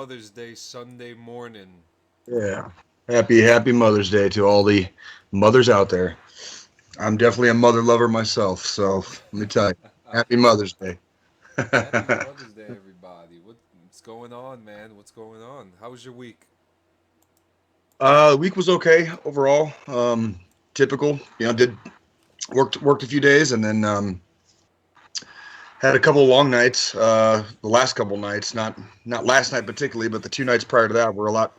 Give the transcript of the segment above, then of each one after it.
Mother's Day Sunday morning. Yeah. Happy Mother's Day to all the mothers out there. I'm definitely a mother lover myself, so let me tell you, Happy Mother's Day. Happy Mother's Day, everybody. What's going on, man? What's going on? How was your week? The week was okay overall. Typical, did worked a few days and then had a couple of long nights. The last couple of nights, not last night particularly, but the two nights prior to that were a lot.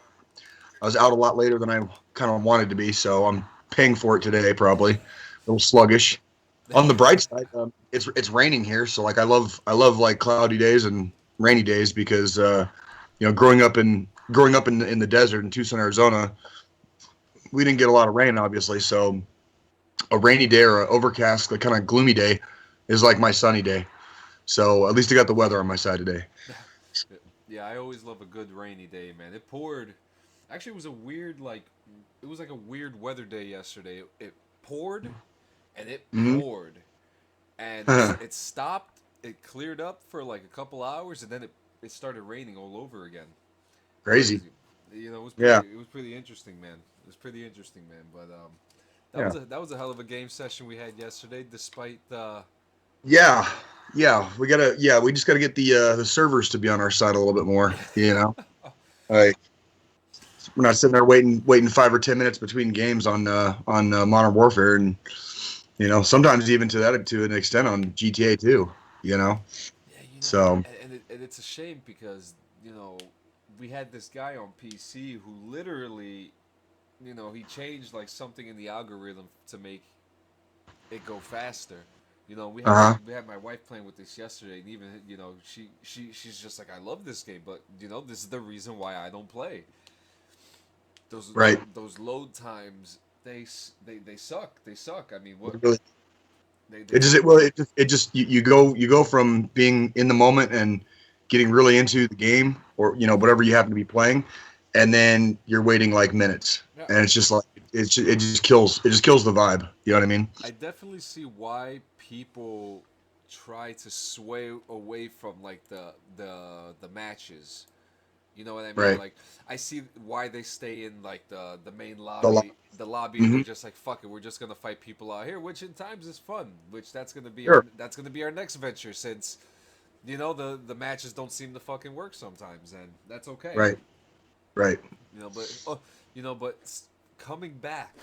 I was out a lot later than I kind of wanted to be, so I'm paying for it today. Probably a little sluggish. On the bright side, it's raining here, so like I love like cloudy days and rainy days because growing up in the desert in Tucson, Arizona, we didn't get a lot of rain, obviously. So a rainy day or an overcast, like kind of gloomy day, is like my sunny day. So at least I got the weather on my side today. Yeah, I always love a good rainy day, man. It poured. Actually, it was a weird, it was like a weird weather day yesterday. It poured and it Mm-hmm. poured. And it stopped, it cleared up for like a couple hours, and then it started raining all over again. Crazy. Crazy. It was Yeah. pretty interesting, man. It was pretty interesting, man. But Yeah. that was a hell of a game session we had yesterday, despite Yeah. Yeah. We just gotta get the servers to be on our side a little bit more. Like we're not sitting there waiting 5 or 10 minutes between games on Modern Warfare, and sometimes even to an extent on GTA too. You know, yeah, so and it's a shame because you know we had this guy on PC who literally, he changed like something in the algorithm to make it go faster. uh huh. We had my wife playing with this yesterday, and even she's just like, I love this game, but this is the reason why I don't play. Right. Those load times, they suck. They suck. I mean, what It really, they it just take. it, well it just you go from being in the moment and getting really into the game or whatever you happen to be playing, and then you're waiting like minutes, Yeah, and it's just like it just kills the vibe. You know what I mean? I definitely see why people try to sway away from like the matches. You know what I mean? Right. Like I see why they stay in like the main The lot. lobby, and they're Mm-hmm. just like, fuck it, we're just gonna fight people out here, which in times is fun. Which Sure. that's gonna be our next venture, since the matches don't seem to fucking work sometimes, and that's okay. Right. Right. But coming back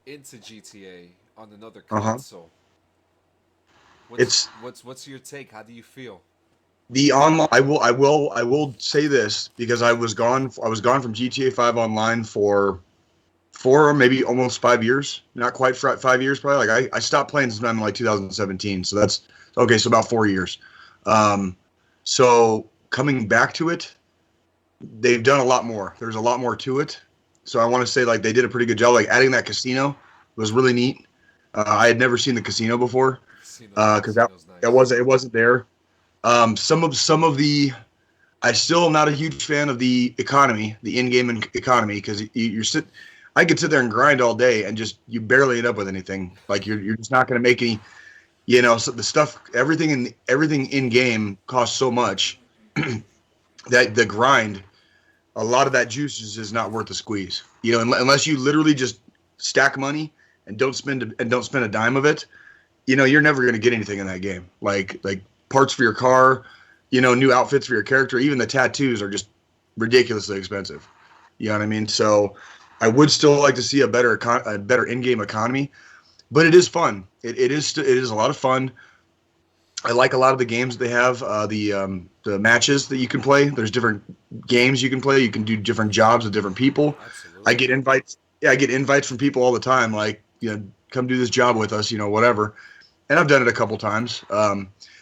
into GTA on another Uh-huh. console, It's what's your take? How do you feel? the online. I will say this because I was gone from GTA 5 online for 4, maybe almost 5 years. Not quite 5 years, probably. Like I stopped playing sometime in like 2017. So that's okay. So about 4 years. Um, so coming back to it, they've done a lot more. There's a lot more to it. So I want to say like they did a pretty good job. Like adding that casino was really neat. I had never seen the casino before because that Casino's that nice. was it wasn't there. Some of the I still am not a huge fan of the economy, the in-game economy, because you're sit. I could sit there and grind all day and just you barely end up with anything. Like you're just not going to make any. So the stuff, everything in game costs so much that the grind, a lot of that juice is just not worth the squeeze. Unless you literally just stack money and don't spend a dime of it. You're never going to get anything in that game. Like parts for your car, new outfits for your character, even the tattoos are just ridiculously expensive. You know what I mean? So I would still like to see a better in-game economy, but it is fun. It is a lot of fun. I like a lot of the games they have. The matches that you can play. There's different games you can play. You can do different jobs with different people. I Absolutely. get invites. Yeah, I get invites from people all the time. Like, come do this job with us. Whatever. And I've done it a couple times.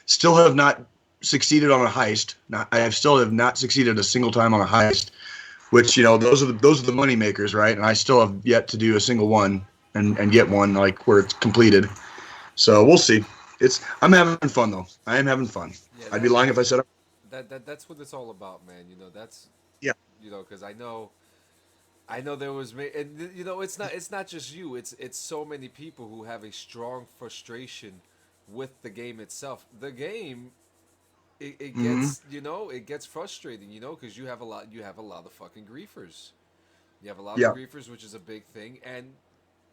Still have not succeeded on a heist. I have still have not succeeded a single time on a heist. Which those are the money makers, right? And I still have yet to do a single one and get one like where it's completed. So we'll see. I'm having fun though. I am having fun. Yeah, I'd be lying if I said that's what it's all about, man. yeah. Because I know there was, and it's not just you. It's so many people who have a strong frustration with the game itself. The game it Hmm. gets it gets frustrating, because you have a lot of fucking griefers. You have a lot of Yeah. griefers, which is a big thing, and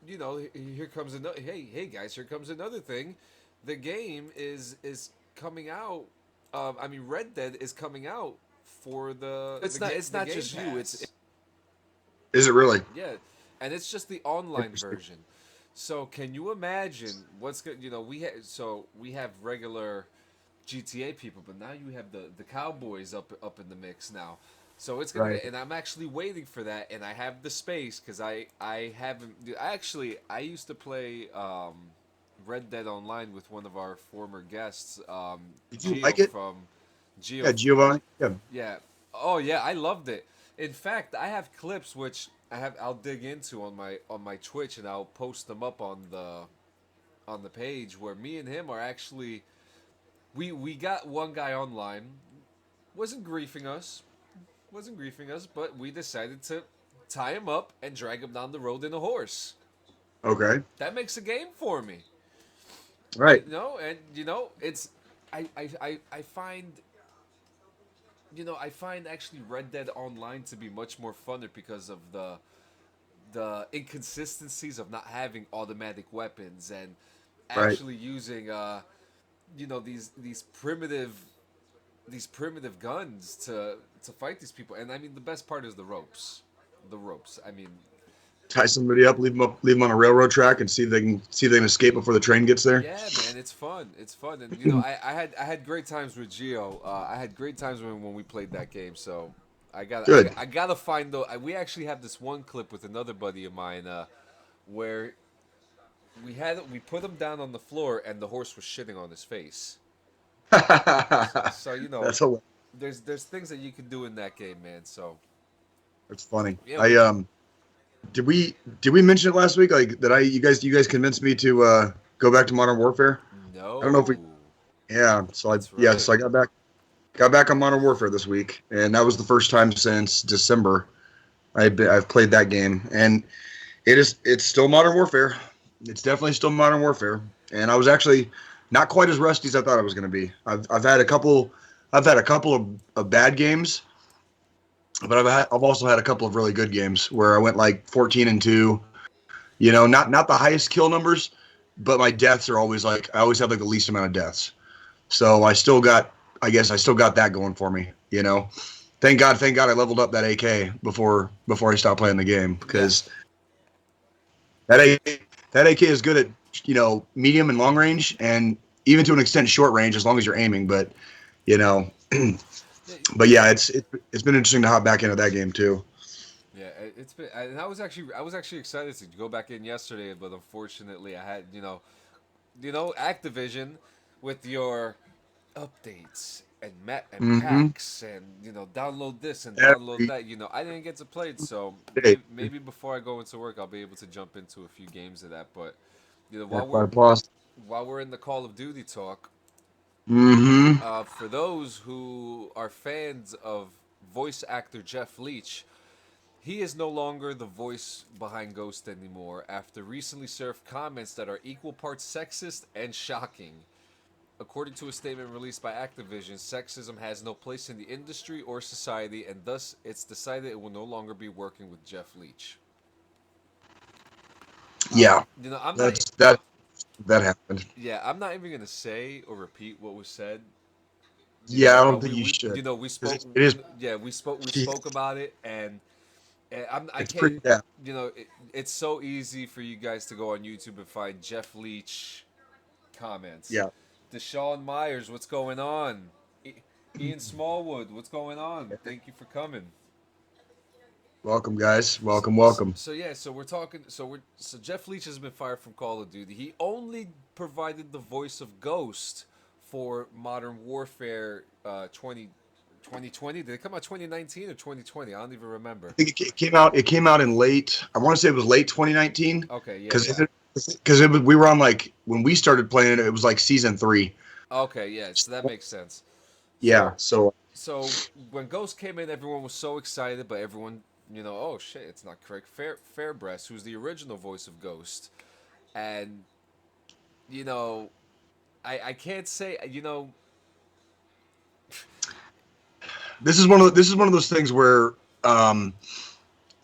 here comes another. Hey guys, here comes another thing. The game is coming out. I mean, Red Dead is coming out for it's not Game just you. It's Pass. Is it really? yeah, and it's just the online Interesting. version. So can you imagine what's good? We have regular GTA people, but now you have the Cowboys up in the mix now. So it's gonna Right. get, and I'm actually waiting for that, and I have the space because I haven't. I used to play Red Dead Online with one of our former guests, Did you Geo like it? from Geo. Yeah, Giovanni. Yeah. Yeah. Oh yeah, I loved it. In fact, I have clips which I'll dig into on my Twitch, and I'll post them up on the page where me and him are actually we got one guy online wasn't griefing us, but we decided to tie him up and drag him down the road in a horse. Okay. That makes a game for me. Right. And it's I find actually Red Dead Online to be much more funner because of the inconsistencies of not having automatic weapons and Right. actually using these primitive guns to fight these people. And I mean, the best part is the ropes. The ropes. I mean, Tie somebody up, leave them on a railroad track, and see if they can escape before the train gets there. yeah, man, it's fun. It's fun, and I had great times with Geo. I had great times when we played that game. So I got I, Good. got- I gotta find though. We actually have this one clip with another buddy of mine where we put him down on the floor and the horse was shitting on his face. So That's hilarious. there's things that you can do in that game, man. So That's funny. yeah, I we did we mention it last week? Like that you guys convinced me to go back to Modern Warfare. I don't know if we. no, Yeah. So I that's yeah. right. So I got back on Modern Warfare this week, and that was the first time since December I've played that game, and it's still Modern Warfare. It's definitely still Modern Warfare, and I was actually not quite as rusty as I thought I was going to be. I've had a couple of bad games, but I've also had a couple of really good games where I went like 14-2. Not the highest kill numbers, but my deaths are always like I always have like the least amount of deaths. So I guess I still got that going for me. Thank God I leveled up that AK before I stopped playing the game Yeah, because that A, that AK is good at medium and long range and even to an extent short range as long as you're aiming. But you know, yeah, but yeah, it's been interesting to hop back into that game too. yeah. It's been, and I was actually excited to go back in yesterday, but unfortunately, I had Activision with your updates and Mm-hmm. packs and download this and download Every that. I didn't get to play it, so day. maybe before I go into work, I'll be able to jump into a few games of that. But Yeah, while we're quite plus. in the Call of Duty talk, Mm-hmm. for those who are fans of voice actor Jeff Leach, he is no longer the voice behind Ghost anymore after recently served comments that are equal parts sexist and shocking. According to a statement released by Activision, sexism has no place in the industry or society, and thus it's decided it will no longer be working with Jeff Leach. Yeah, I'm not. that happened. Yeah, I'm not even gonna say or repeat what was said. Yeah, I don't But think you should. we 'Cause spoke. it is. Yeah, we spoke about it, and I It's can't. pretty. Yeah. It's so easy for you guys to go on YouTube and find Jeff Leach comments. Yeah. Deshaun Myers, what's going on? Ian Smallwood, what's going on? Thank you for coming. Welcome, guys. So, Welcome, so, welcome. so yeah, so we're talking. So Jeff Leach has been fired from Call of Duty. He only provided the voice of Ghost for Modern Warfare 2020. Did it come out 2019 or 2020? I don't even remember. I think it came out. It came out in late. I want to say it was late 2019 Okay, yeah, because yeah. we were on like when we started playing it. It was like season 3. Okay, yeah. So that makes sense. Yeah. So So So when Ghost came in, everyone was so excited, but everyone, oh shit, it's not correct. Fairbreast, who's the original voice of Ghost, and you know, I can't say, this is one of those things where um,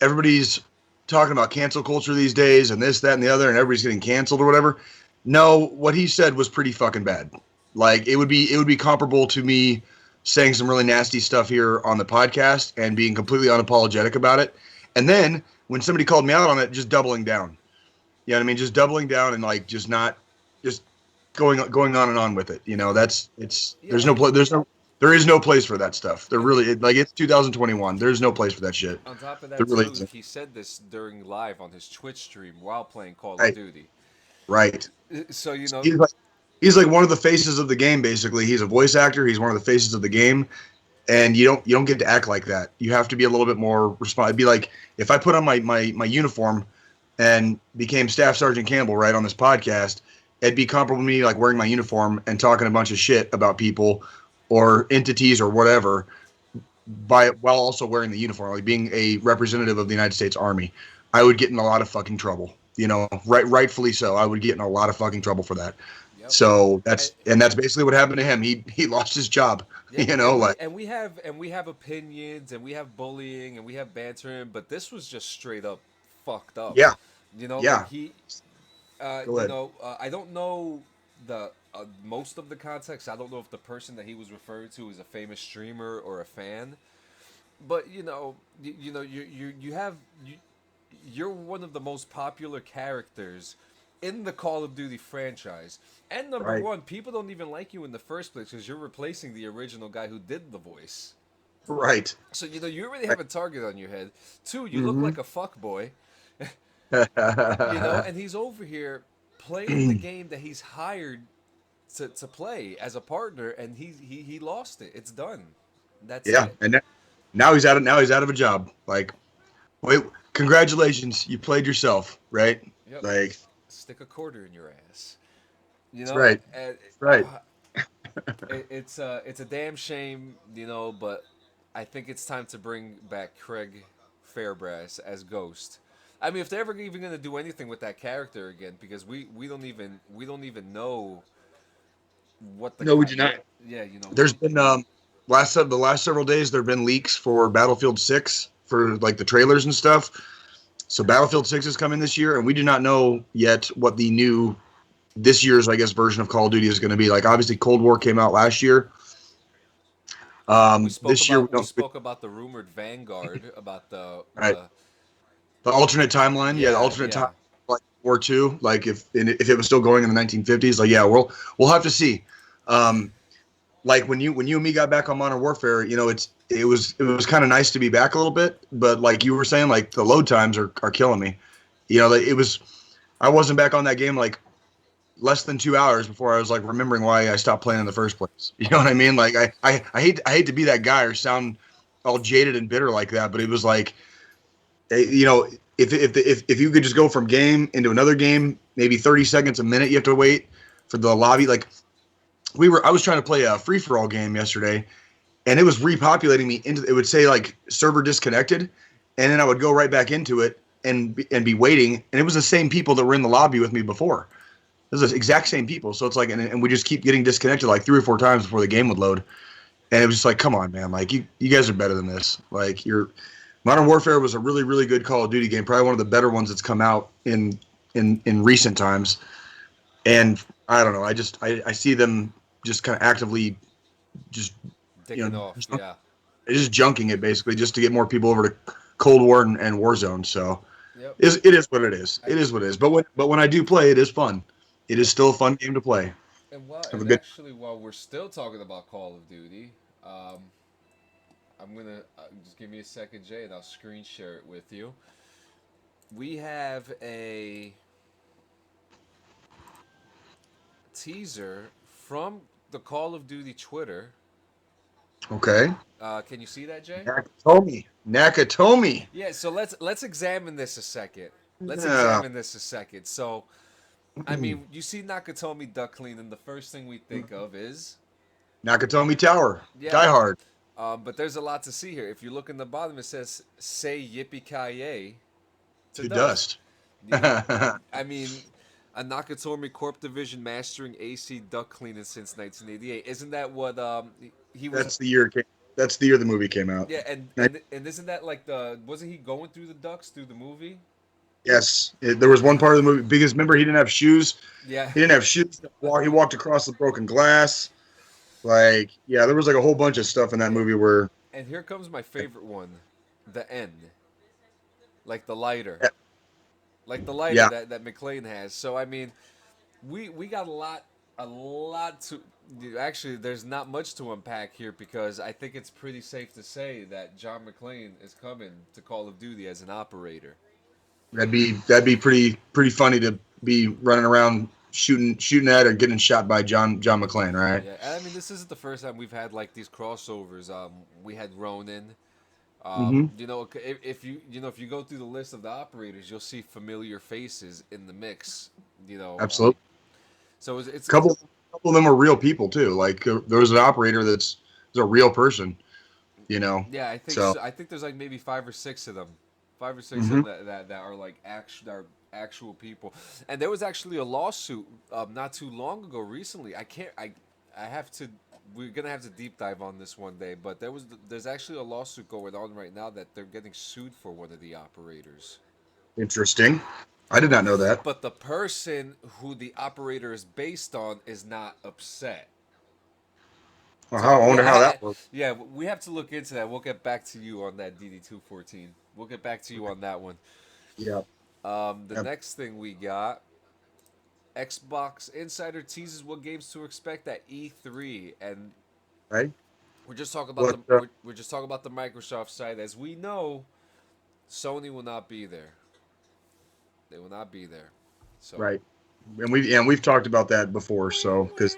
everybody's talking about cancel culture these days and this, that, and the other, and everybody's getting canceled or whatever. No, what he said was pretty fucking bad. Like it would be comparable to me saying some really nasty stuff here on the podcast and being completely unapologetic about it. And then when somebody called me out on it, just doubling down. You know what I mean? Just doubling down and like just not just going on and on with it. You know, that's it's Yeah, there's no there is no place for that stuff. There really like it's 2021. There's no place for that shit. on top of There that really too, isn't. he said this during live on his Twitch stream while playing Call of Right. Duty. Right. So He's like one of the faces of the game. Basically, he's a voice actor. He's one of the faces of the game, and you don't get to act like that. You have to be a little bit more responsive. It'd be like if I put on my uniform and became Staff Sergeant Campbell right on this podcast. It'd be comparable to me like wearing my uniform and talking a bunch of shit about people or entities or whatever by while also wearing the uniform, like being a representative of the United States Army. I would get in a lot of fucking trouble. You know, rightfully so. I would get in a lot of fucking trouble for that. yep. So And, that's basically what happened to him. He lost his job. yeah, You know, like and we have opinions and we have bullying and we have bantering, but this was just straight up fucked up. yeah, You know, like yeah. he Go ahead. I don't know the most of the context. I don't know if the person that he was referred to is a famous streamer or a fan. But you know, you're one of the most popular characters in the Call of Duty franchise. And number Right, one, people don't even like you in the first place because you're replacing the original guy who did the voice. right. So you already Right. have a target on your head. Two, you look Mm-hmm. like a fuck boy. And he's over here playing the game that he's hired to play as a partner, and he lost it. It's done. That's Yeah, it. and now he's out of a job. Like, wait, congratulations, you played yourself, right? Yep. Like, Stick a quarter in your ass. You that's know, right. and That's right. it's a damn shame, but I think it's time to bring back Craig Fairbrass as Ghost. I mean, if they're ever even gonna do anything with that character again, because we don't even know what No, we do not. yeah, There's been the last several days there've been leaks for Battlefield 6 for like the trailers and stuff. So Battlefield 6 is coming this year, and we do not know yet what the new this year's I guess version of Call of Duty is going to be. Like obviously Cold War came out last year. we spoke This year about we spoke about the rumored Vanguard about right. The alternate timeline, yeah, the yeah, alternate time yeah. like War II, like if it was still going in the 1950s, like yeah, we'll have to see. Um, like when you and me got back on Modern Warfare, it was kind of nice to be back a little bit, but like you were saying, like the load times are killing me. Like, I wasn't back on that game like less than 2 hours before I was like remembering why I stopped playing in the first place. You know what I mean? Like I hate to be that guy or sound all jaded and bitter like that, but it was like if you could just go from game into another game, maybe 30 seconds a minute you have to wait for the lobby. Like I was trying to play a free for all game yesterday, and it was repopulating me into. It would say like server disconnected, and then I would go right back into it and be waiting, and it was the same people that were in the lobby with me before. It was the exact same people, so it's like, and we just keep getting disconnected like 3 or 4 times before the game would load, and it was just like, come on, man, like you guys are better than this. Like Modern Warfare was a really really good Call of Duty game, probably one of the better ones that's come out in recent times, and I don't know, I see them just kind of actively just you Dicking know off, yeah. just junking it basically just to get more people over to Cold War and Warzone. So Yep. it is what it is. I, It is what it is. But when I do play, it is fun. It is yep. still a fun game to play. Have a And good. actually, while we're still talking about Call of Duty, um, I'm gonna just give me a second, Jay, and I'll screen share it with you. We have a teaser from the Call of Duty Twitter. Okay. Can you see that, Jay? Nakatomi. Yeah. So let's examine this a second. Let's Yeah. examine this a second. So, I mean, you see Nakatomi duck cleaning. The first thing we think of is Nakatomi Tower. yeah. Die Hard. But there's a lot to see here. If you look in the bottom, it says "Say yippee ki to To dust." dust. I mean, a Nakatomi Corp Division mastering AC duck cleaning since 1988. Isn't that what he was? That's the year it came. That's the year the movie came out. Yeah, and And isn't that like the wasn't he going through the ducks through the movie? yes, there was one part of the movie because remember he didn't have shoes. Yeah. He didn't have shoes. He walked across the broken glass. Like, yeah, there was like a whole bunch of stuff in that Yeah. movie where, And here comes my favorite one, the end, like the lighter, yeah, like the lighter yeah, that McClane has. So I mean, we got a lot to. Actually, there's not much to unpack here because I think it's pretty safe to say that John McClane is coming to Call of Duty as an operator. that'd be pretty funny to be running around shooting at or getting shot by John McClane, right? Yeah, and I mean this isn't the first time we've had like these crossovers. We had Ronin. Mm-hmm. You know, if if you go through the list of the operators, you'll see familiar faces in the mix. You know, Absolutely. so it's Couple of them are real people too. Like there was an operator that's is a real person, you know. yeah. I think So so. I think there's like maybe five or six of them, five or six of hmm them that are like actual people. And there was actually a lawsuit not too long ago, recently. I have to. We're gonna have to deep dive on this one day, but there's actually a lawsuit going on right now that they're getting sued for one of the operators. interesting. I did not know that. But the person who the operator is based on is not upset. Well, So I wonder how that works. yeah, we have to look into that. We'll get back to you on that DD214. We'll get back to you on that one. Yeah. The Yeah. next thing we got, Xbox Insider teases what games to expect at E3, and Right. we're just talking about What? we're just talking about the Microsoft side. As we know, Sony will not be there. They will not be there. So Right. And we've talked about that before. So because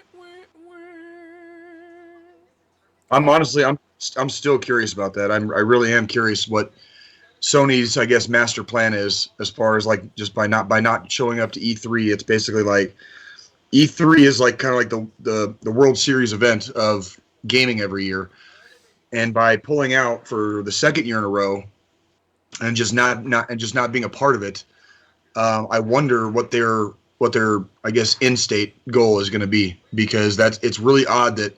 I'm um, honestly I'm still curious about that. I really am curious what Sony's I guess master plan is as far as like just by not showing up to E3. It's basically like E3 is like kind of like the World Series event of gaming every year, and by pulling out for the second year in a row and just not being a part of it, I wonder what their I guess in state goal is going to be because it's really odd that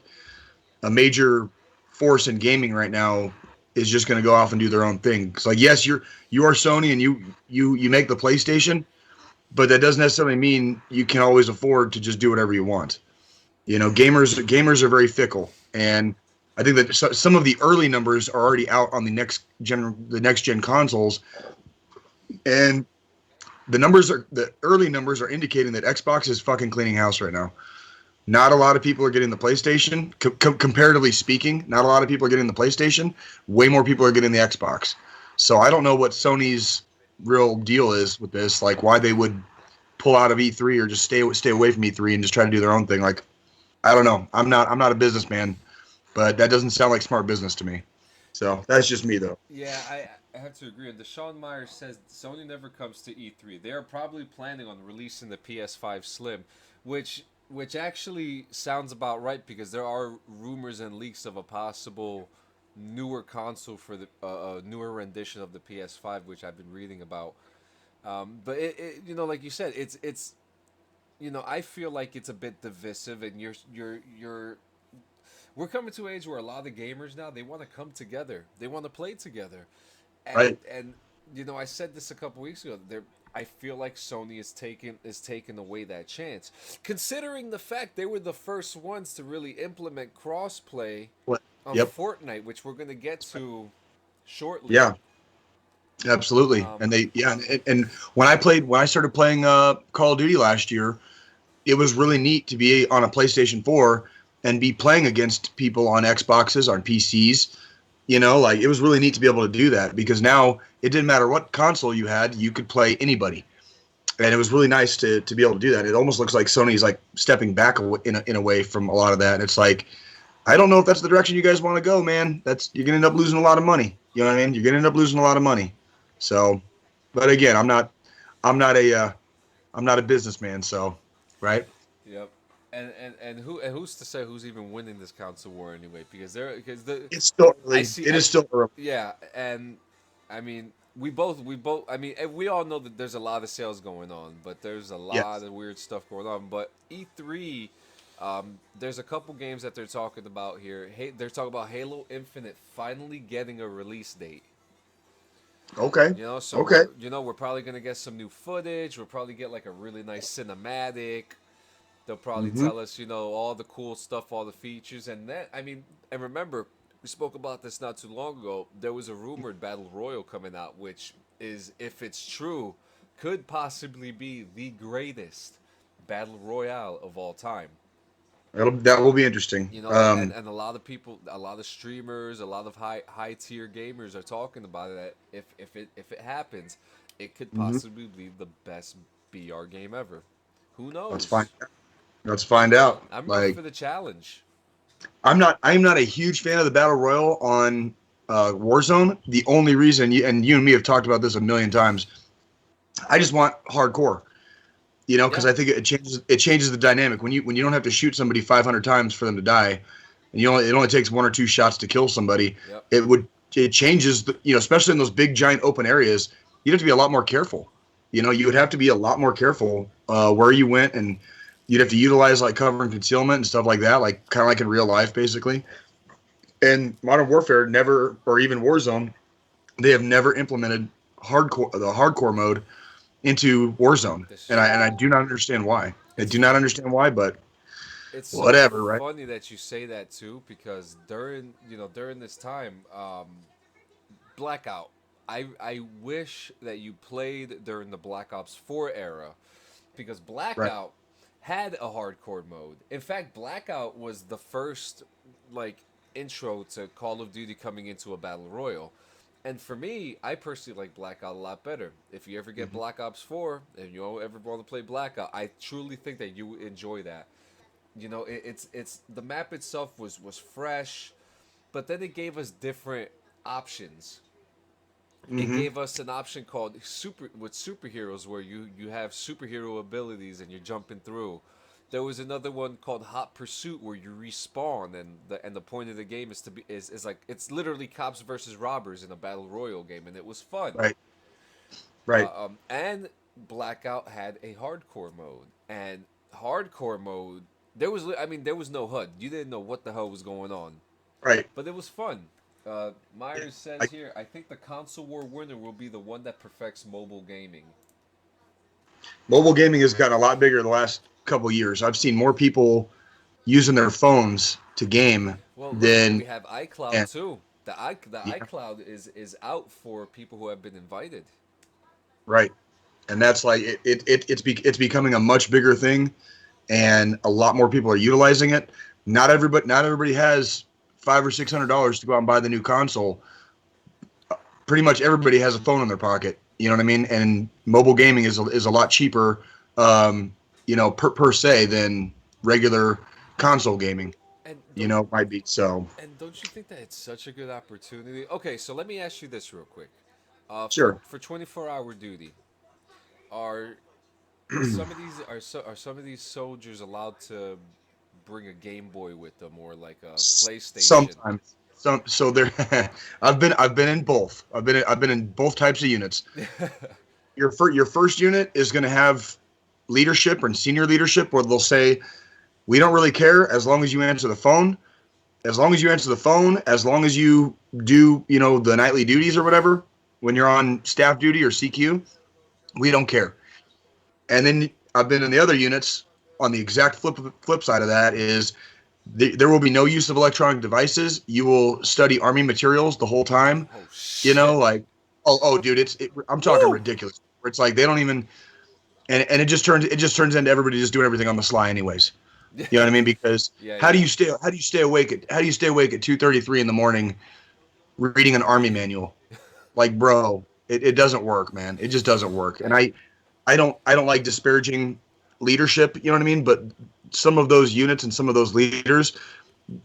a major force in gaming right now is just going to go off and do their own thing. It's like yes, you are Sony and you make the PlayStation, but that doesn't necessarily mean you can always afford to just do whatever you want. You know, gamers are very fickle, and I think that some of the early numbers are already out on the next gen consoles, and the early numbers are indicating that Xbox is fucking cleaning house right now. Not a lot of people are getting the PlayStation. Comparatively speaking, not a lot of people are getting the PlayStation. Way more people are getting the Xbox. So I don't know what Sony's real deal is with this. Like why they would pull out of E3 or just stay away from E3 and just try to do their own thing. Like I don't know. I'm not a businessman, but that doesn't sound like smart business to me. So that's just me though. yeah, I have to agree. And Deshaun Myers says Sony never comes to E3. They are probably planning on releasing the PS5 Slim, which actually sounds about right because there are rumors and leaks of a possible newer console for the newer rendition of the PS5, which I've been reading about. But like you said, it's I feel like it's a bit divisive, and we're coming to an age where a lot of gamers now they want to come together, they want to play together, Right. and I said this a couple weeks ago. I feel like Sony is taking away that chance, considering the fact they were the first ones to really implement crossplay What? on Yep. Fortnite, which we're gonna get to shortly. Yeah. Absolutely. Um, And and when I started playing Call of Duty last year, it was really neat to be on a PlayStation 4 and be playing against people on Xboxes, on PCs. You know, like it was really neat to be able to do that because now it didn't matter what console you had, you could play anybody. And it was really nice to be able to do that. It almost looks like Sony's like stepping back in a way from a lot of that. And it's like, I don't know if that's the direction you guys want to go, man. You're gonna end up losing a lot of money. You know what I mean? You're gonna end up losing a lot of money. So, but again, I'm not a, I'm not a businessman. So, right? yep. And who's to say who's even winning this console war anyway? Because It's still I early. see It is still early. yeah, and I mean we both I mean we all know that there's a lot of sales going on, but there's a lot Yes. of weird stuff going on. But E3 There's a couple games that they're talking about here. Hey, they're talking about Halo Infinite finally getting a release date. Okay. So Okay. we're probably gonna get some new footage. We'll probably get like a really nice cinematic. They'll probably Mm-hmm. tell us, all the cool stuff, all the features, and then and remember, we spoke about this not too long ago. There was a rumored battle royal coming out, which is, if it's true, could possibly be the greatest battle royale of all time. That will be interesting. And a lot of people, a lot of streamers, a lot of high tier gamers are talking about it. That if it happens, it could Mhm. possibly be the best BR game ever. Who Let's find knows? let's find out. I'm ready Like for the challenge. I'm not a huge fan of the battle royal on Warzone. The only reason you and me have talked about this a million times. I just want hardcore. Because Yeah. I think it changes the dynamic when you don't have to shoot somebody 500 times for them to die, and it only takes one or two shots to kill somebody. Yep. It changes especially in those big giant open areas. You'd have to be a lot more careful. You would have to be a lot more careful where you went, and you'd have to utilize like cover and concealment and stuff like that, like kind of like in real life, basically. And Modern Warfare never, or even Warzone, they have never implemented the hardcore mode into Warzone, This and is I true. do not understand why. I It's do not understand why, but it's so whatever, right? funny that you say that too, because during this time, Blackout. I wish that you played during the Black Ops 4 era, because Right. Blackout had a hardcore mode. In fact, Blackout was the first like intro to Call of Duty coming into a battle royal. And for me, I personally like Blackout a lot better. If you ever get Mhm. Black Ops 4 and you ever want to play Blackout, I truly think that you enjoy that. It's the map itself was fresh, but then it gave us different options. It Mhm. gave us an option called superheroes, where you have superhero abilities and you're jumping through. There was another one called Hot Pursuit, where you respawn, and the point of the game is like, it's literally cops versus robbers in a battle royal game, and it was fun. Right. Right. And Blackout had a hardcore mode, and hardcore mode, there was no HUD. You didn't know what the hell was going on, Right. but it was fun. Yeah. Myers says I, here, I think the console war winner will be the one that perfects mobile gaming. Mobile gaming has gotten a lot bigger the last couple years. I've seen more people using their phones to game Well, look, than we have iCloud and too. The yeah, iCloud is out for people who have been invited. right. And that's like it's becoming a much bigger thing, and a lot more people are utilizing it. Not everybody has $500 or $600 to go out and buy the new console. Pretty much everybody has a phone in their pocket. You know what I mean? And mobile gaming is a lot cheaper, per se than regular console gaming. And don't Might be so. and don't you think that it's such a good opportunity? Okay, so let me ask you this real quick. For Sure. 24-hour duty, are are some of these soldiers allowed to bring a Game Boy with them, or like a PlayStation? Sometimes. There, I've been in both. I've been in both types of units. Your first unit is going to have leadership and senior leadership, where they'll say, we don't really care as long as you answer the phone. As long as you answer the phone, as long as you do, the nightly duties or whatever, when you're on staff duty or CQ, we don't care. And then I've been in the other units on the exact flip side of that is there will be no use of electronic devices. You will study army materials the whole time. Oh shit! Like, oh, dude, I'm talking Woo! ridiculous. Where it's like they don't even, and it just turns into everybody just doing everything on the sly, anyways. You know what I mean? Because Yeah, how do yeah. you stay awake at 2:33 in the morning reading an army manual? Like, bro, it doesn't work, man. It just doesn't work. And I I don't like disparaging leadership, you know what I mean? But some of those units and some of those leaders,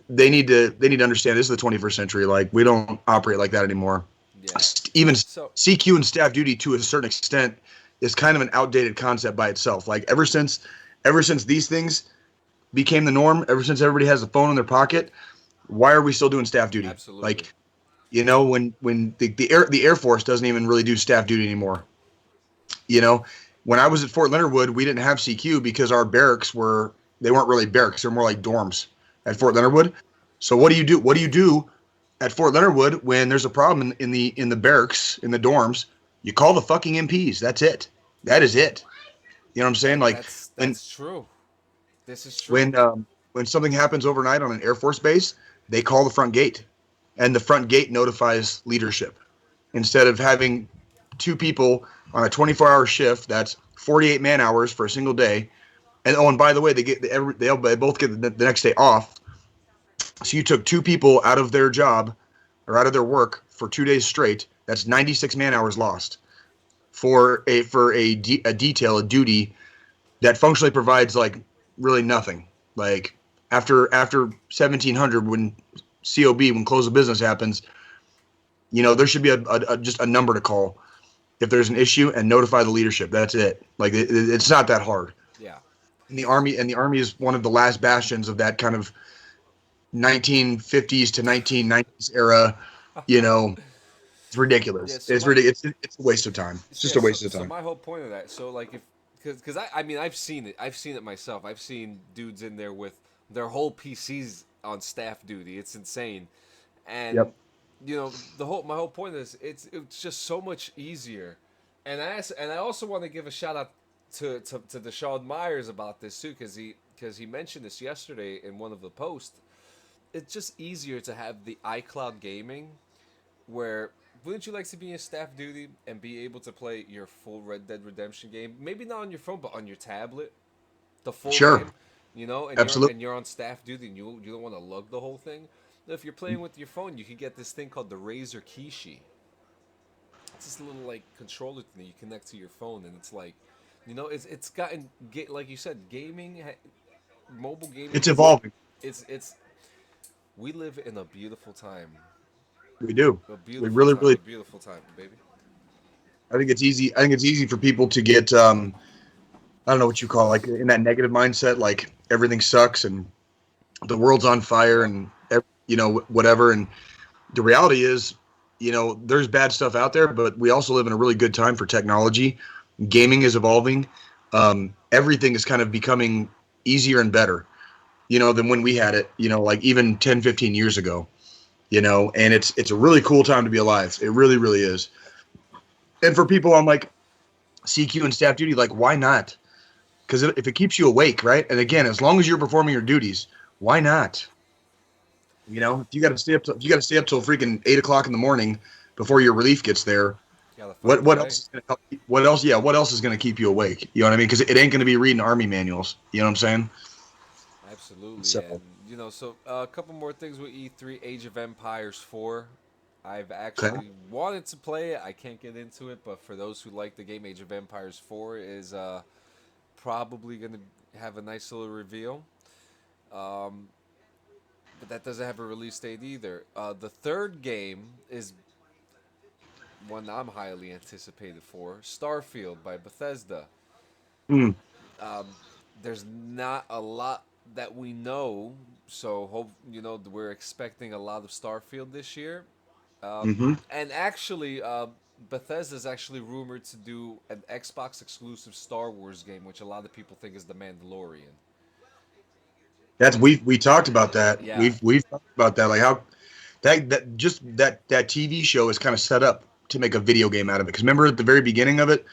they need to understand this is the 21st century. Like, we don't operate like that anymore. Yeah. Even So CQ and staff duty to a certain extent is kind of an outdated concept by itself. Like, ever since these things became the norm, ever since everybody has a phone in their pocket, why are we still doing staff duty? absolutely. Like, when the Air Force doesn't even really do staff duty anymore. You know, when I was at Fort Leonard Wood, we didn't have CQ because our barracks were They weren't really barracks; they're more like dorms at Fort Yeah. Leonard Wood. So what do you do? What do you do at Fort Leonard Wood when there's a problem in the barracks in the dorms? You call the fucking MPs. That's it. That is it. You know what I'm saying? That Like that's when that's true. This is true. when um, when something happens overnight on an Air Force base, they call the front gate, and the front gate notifies leadership. Instead of having two people on a 24-hour shift, that's 48 man hours for a single day. And oh, and by the way, they both get the next day off. So you took two people out of their job or out of their work for 2 days straight. That's 96 man hours lost for a detail, a duty that functionally provides like really nothing. Like after 1700, when COB, when close of business happens, there should be just a number to call if there's an issue and notify the leadership. That's it. Like it's not that hard. Yeah. And the army is one of the last bastions of that kind of 1950s to 1990s era. You know, it's Yeah. ridiculous. So It's my ridiculous. It's a waste of time. It's just yeah. a So waste of so time. my whole point of that. So like if because I mean I've seen it. I've seen it myself. I've seen dudes in there with their whole PCs on staff duty. It's insane, and Yep. the whole my whole point is it's just so much easier, and I also want to give a shout out to Deshaun Myers about this too because he mentioned this yesterday in one of the posts. It's just easier to have the iCloud gaming where wouldn't you like to be in staff duty and be able to play your full Red Dead Redemption game? Maybe not on your phone, but on your tablet, the full Sure. game. And you're Absolutely. and you're on staff duty and you don't want to lug the whole thing. If you're playing with your phone, you can get this thing called the Razer Kishi. It's this little like controller thing that you connect to your phone, and it's like, it's gotten like you said, mobile gaming It's has evolving. it's we live in a beautiful time. We do. A We beautiful really, time. really. A beautiful time, baby. I think it's easy. I think it's easy for people to get. I don't know what you call it, like in that negative mindset, like everything sucks and the world's on fire Yep. and whatever. And the reality is, there's bad stuff out there, but we also live in a really good time for technology. Gaming is evolving. Everything is kind of becoming easier and better, than when we had it, like even 10, 15 years ago, and it's a really cool time to be alive. It really, really is. And for people on like CQ and staff duty, like, why not? Because if it keeps you awake, right? And again, as long as you're performing your duties, why not? If you got to stay up, if you got to stay up till freaking 8 o'clock in the morning before your relief gets there, Gotta fight what the what day. else is gonna help? What else? Yeah, what else is going to keep you awake? You know what I mean? Because it ain't going to be reading army manuals. You know what I'm saying? Absolutely, So and so a couple more things with E3 Age of Empires 4. I've okay, actually wanted to play it. I can't get into it, but for those who like the game, Age of Empires 4 is probably going to have a nice little reveal. Um, but that doesn't have a release date either. The third game is one I'm highly anticipated for, Starfield by Bethesda. mm, Um, there's not a lot that we know, so we're expecting a lot of Starfield this year. mm-hmm. And actually, Bethesda's actually rumored to do an Xbox exclusive Star Wars game, which a lot of people think is The Mandalorian. That's we talked about that. Yeah, We've talked about that. Like how that TV show is kind of set up to make a video game out of it. Because remember at the very beginning of it,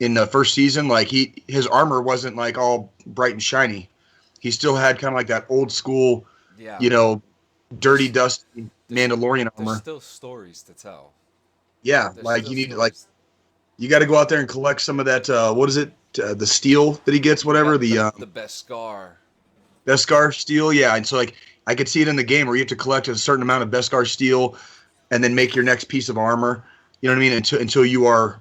in the first season, like his armor wasn't like all bright and shiny. He still had kind of like that old school, yeah. you know, dirty, There's dusty there's Mandalorian there's armor. still stories to tell. Yeah, There's like still you need like stories. you got to go out there and collect some of that. What is it? The steel that he gets, The be- whatever the the best scar. Beskar steel. Yeah, and so like I could see it in the game where you have to collect a certain amount of Beskar steel and then make your next piece of armor. You know what I mean? Until you are,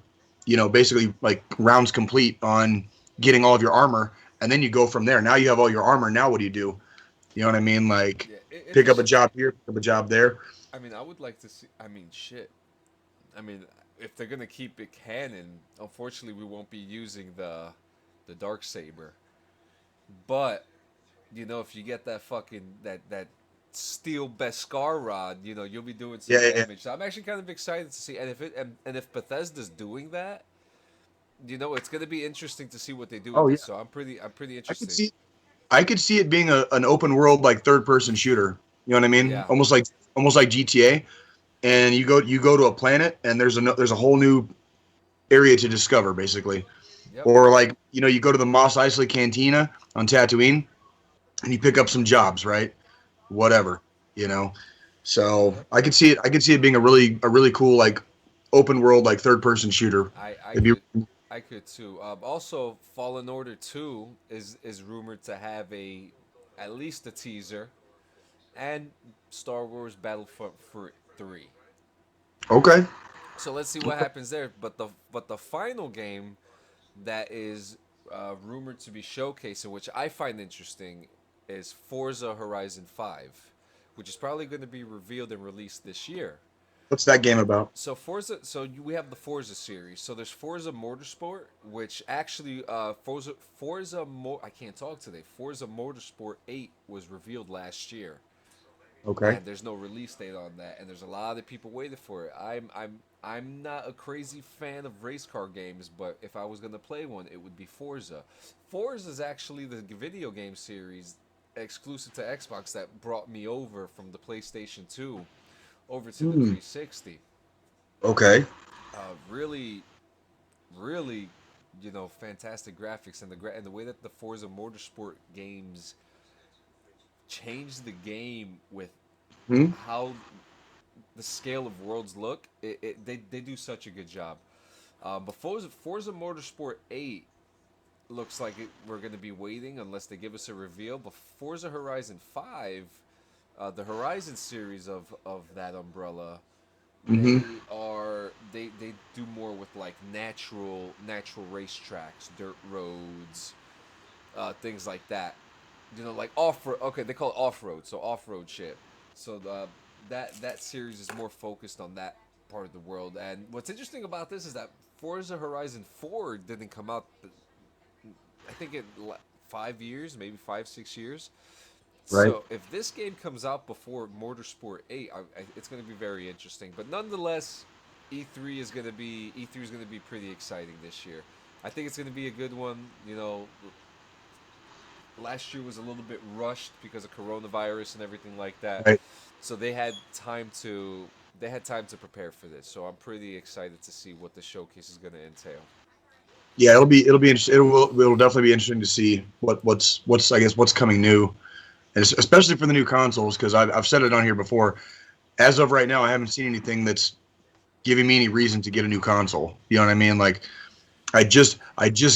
basically like rounds complete on getting all of your armor, and then you go from there. Now you have all your armor. Now what do you do? You know what I mean? Like Yeah, it's pick a up a sh- job here, pick up a job there. I mean, I would like to see. I mean, shit. I mean, if they're gonna keep it canon, unfortunately, we won't be using the dark saber. But if you get that fucking that steel Beskar rod, you'll be doing some Yeah, yeah, yeah. damage. So I'm actually kind of excited to see. And if Bethesda's doing that, it's gonna be interesting to see what they do with Oh yeah, this. So I'm pretty I could interested. see. I could see it being an open world like third person shooter. You know what I mean? Yeah. Almost like GTA. And you go to a planet and there's a whole new area to discover basically. Yep. Or like you go to the Mos Eisley Cantina on Tatooine and you pick up some jobs, right? Whatever, you know. So Yep. I could see it being a really cool like open world like third person shooter. I It'd be could I could too. Also, Fallen Order 2 is rumored to have a at least a teaser, and Star Wars Battlefront 3. okay. So let's see what happens there. But the final game that is rumored to be showcasing, which I find interesting, is Forza Horizon 5, which is probably going to be revealed and released this year. What's that game about? So Forza, we have the Forza series. So there's Forza Motorsport, which actually I can't talk today. Forza Motorsport 8 was revealed last year, Okay. and there's no release date on that, and there's a lot of people waiting for it. I'm not a crazy fan of race car games, but if I was gonna play one, it would be Forza. Forza is actually the video game series exclusive to Xbox that brought me over from the PlayStation 2 over to the Hmm. 360. Okay. Really, really, fantastic graphics, and the way that the Forza Motorsport games changed the game with Hmm. how the scale of worlds look. They do such a good job. But Forza Motorsport 8 looks like we're going to be waiting unless they give us a reveal. But Forza Horizon 5, the Horizon series of that umbrella, Hmm. they do more with like natural racetracks, dirt roads, things like that. Like off road. Okay, they call it off road, so off road shit. So that series is more focused on that part of the world. And what's interesting about this is that Forza Horizon 4 didn't come out. I think in 5 years, maybe 5 6 years. Right. So if this game comes out before Motorsport 8, it's going to be very interesting. But nonetheless, E3 is going to be pretty exciting this year. I think it's going to be a good one. Last year was a little bit rushed because of coronavirus and everything like that. Right. So they had time to prepare for this. So I'm pretty excited to see what the showcase is going to entail. Yeah, it'll be interesting. It'll definitely be interesting to see what's I guess what's coming new, and especially for the new consoles because I've said it on here before. As of right now, I haven't seen anything that's giving me any reason to get a new console. You know what I mean? Like I just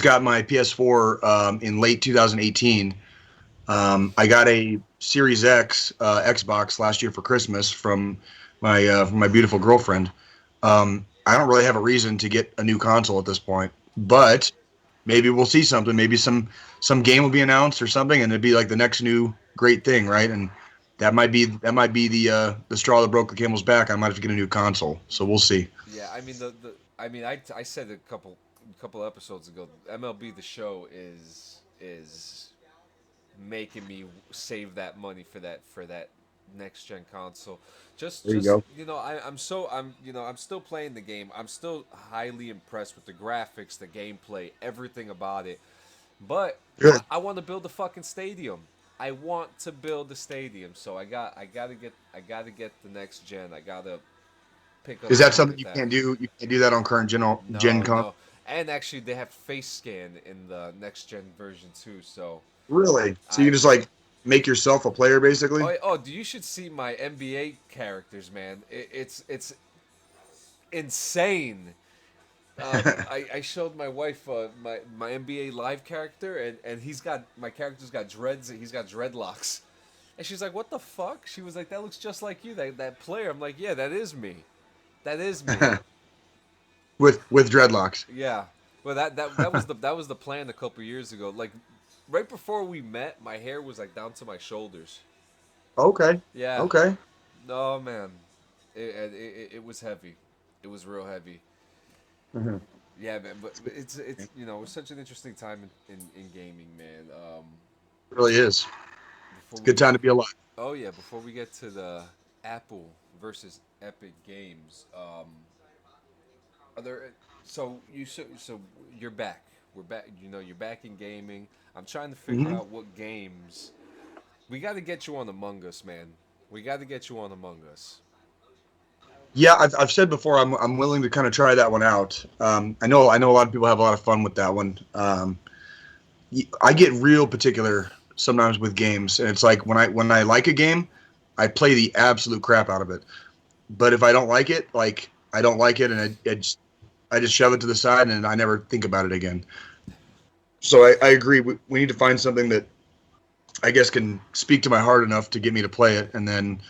got my PS4 in late 2018. I got a Series X Xbox last year for Christmas from my beautiful girlfriend. I don't really have a reason to get a new console at this point, but maybe we'll see something. Maybe some game will be announced or something, and it'd be like the next new great thing, right? And that might be the straw that broke the camel's back. I might have to get a new console, so we'll see. Yeah, I mean I said a couple episodes ago, MLB The Show is making me save that money for that next gen console. Just There you just go. I'm still playing the game. I'm still highly impressed with the graphics, the gameplay, everything about it. But Good. I want to build a fucking stadium. I want to build a stadium, so I gotta get the next gen. I gotta pick up Is that something something like you that. can't do? You can't do that on current gen No, con. no. And actually, they have face scan in the next gen version too. So Really? So you I can just like make yourself a player, basically? you should see my NBA characters, man. It's insane. I showed my wife my NBA live character, and my character's got dreads. He's got dreadlocks, and she's like, "What the fuck?" She was like, "That looks just like you, that player." I'm like, "Yeah, that is me. That is me." with dreadlocks. Yeah. Well, that was the plan a couple years ago. Like right before we met, my hair was like down to my shoulders. Okay. Yeah. Okay. No man, it was heavy. It was real heavy. Mhm. Yeah, man. But it's such an interesting time in gaming, man. It really is. Before It's a we good get time to be alive. Oh yeah, before we get to the Apple versus Epic Games, are there? So you're back. We're back. You know, you're back in gaming. I'm trying to figure Hmm. out what games. We got to get you on Among Us, man. We got to get you on Among Us. Yeah, I've said before I'm willing to kind of try that one out. I know a lot of people have a lot of fun with that one. I get real particular sometimes with games, and it's like when I like a game, I play the absolute crap out of it. But if I don't like it, like I don't like it, and I just shove it to the side, and I never think about it again. So I agree. We need to find something that I guess can speak to my heart enough to get me to play it, and then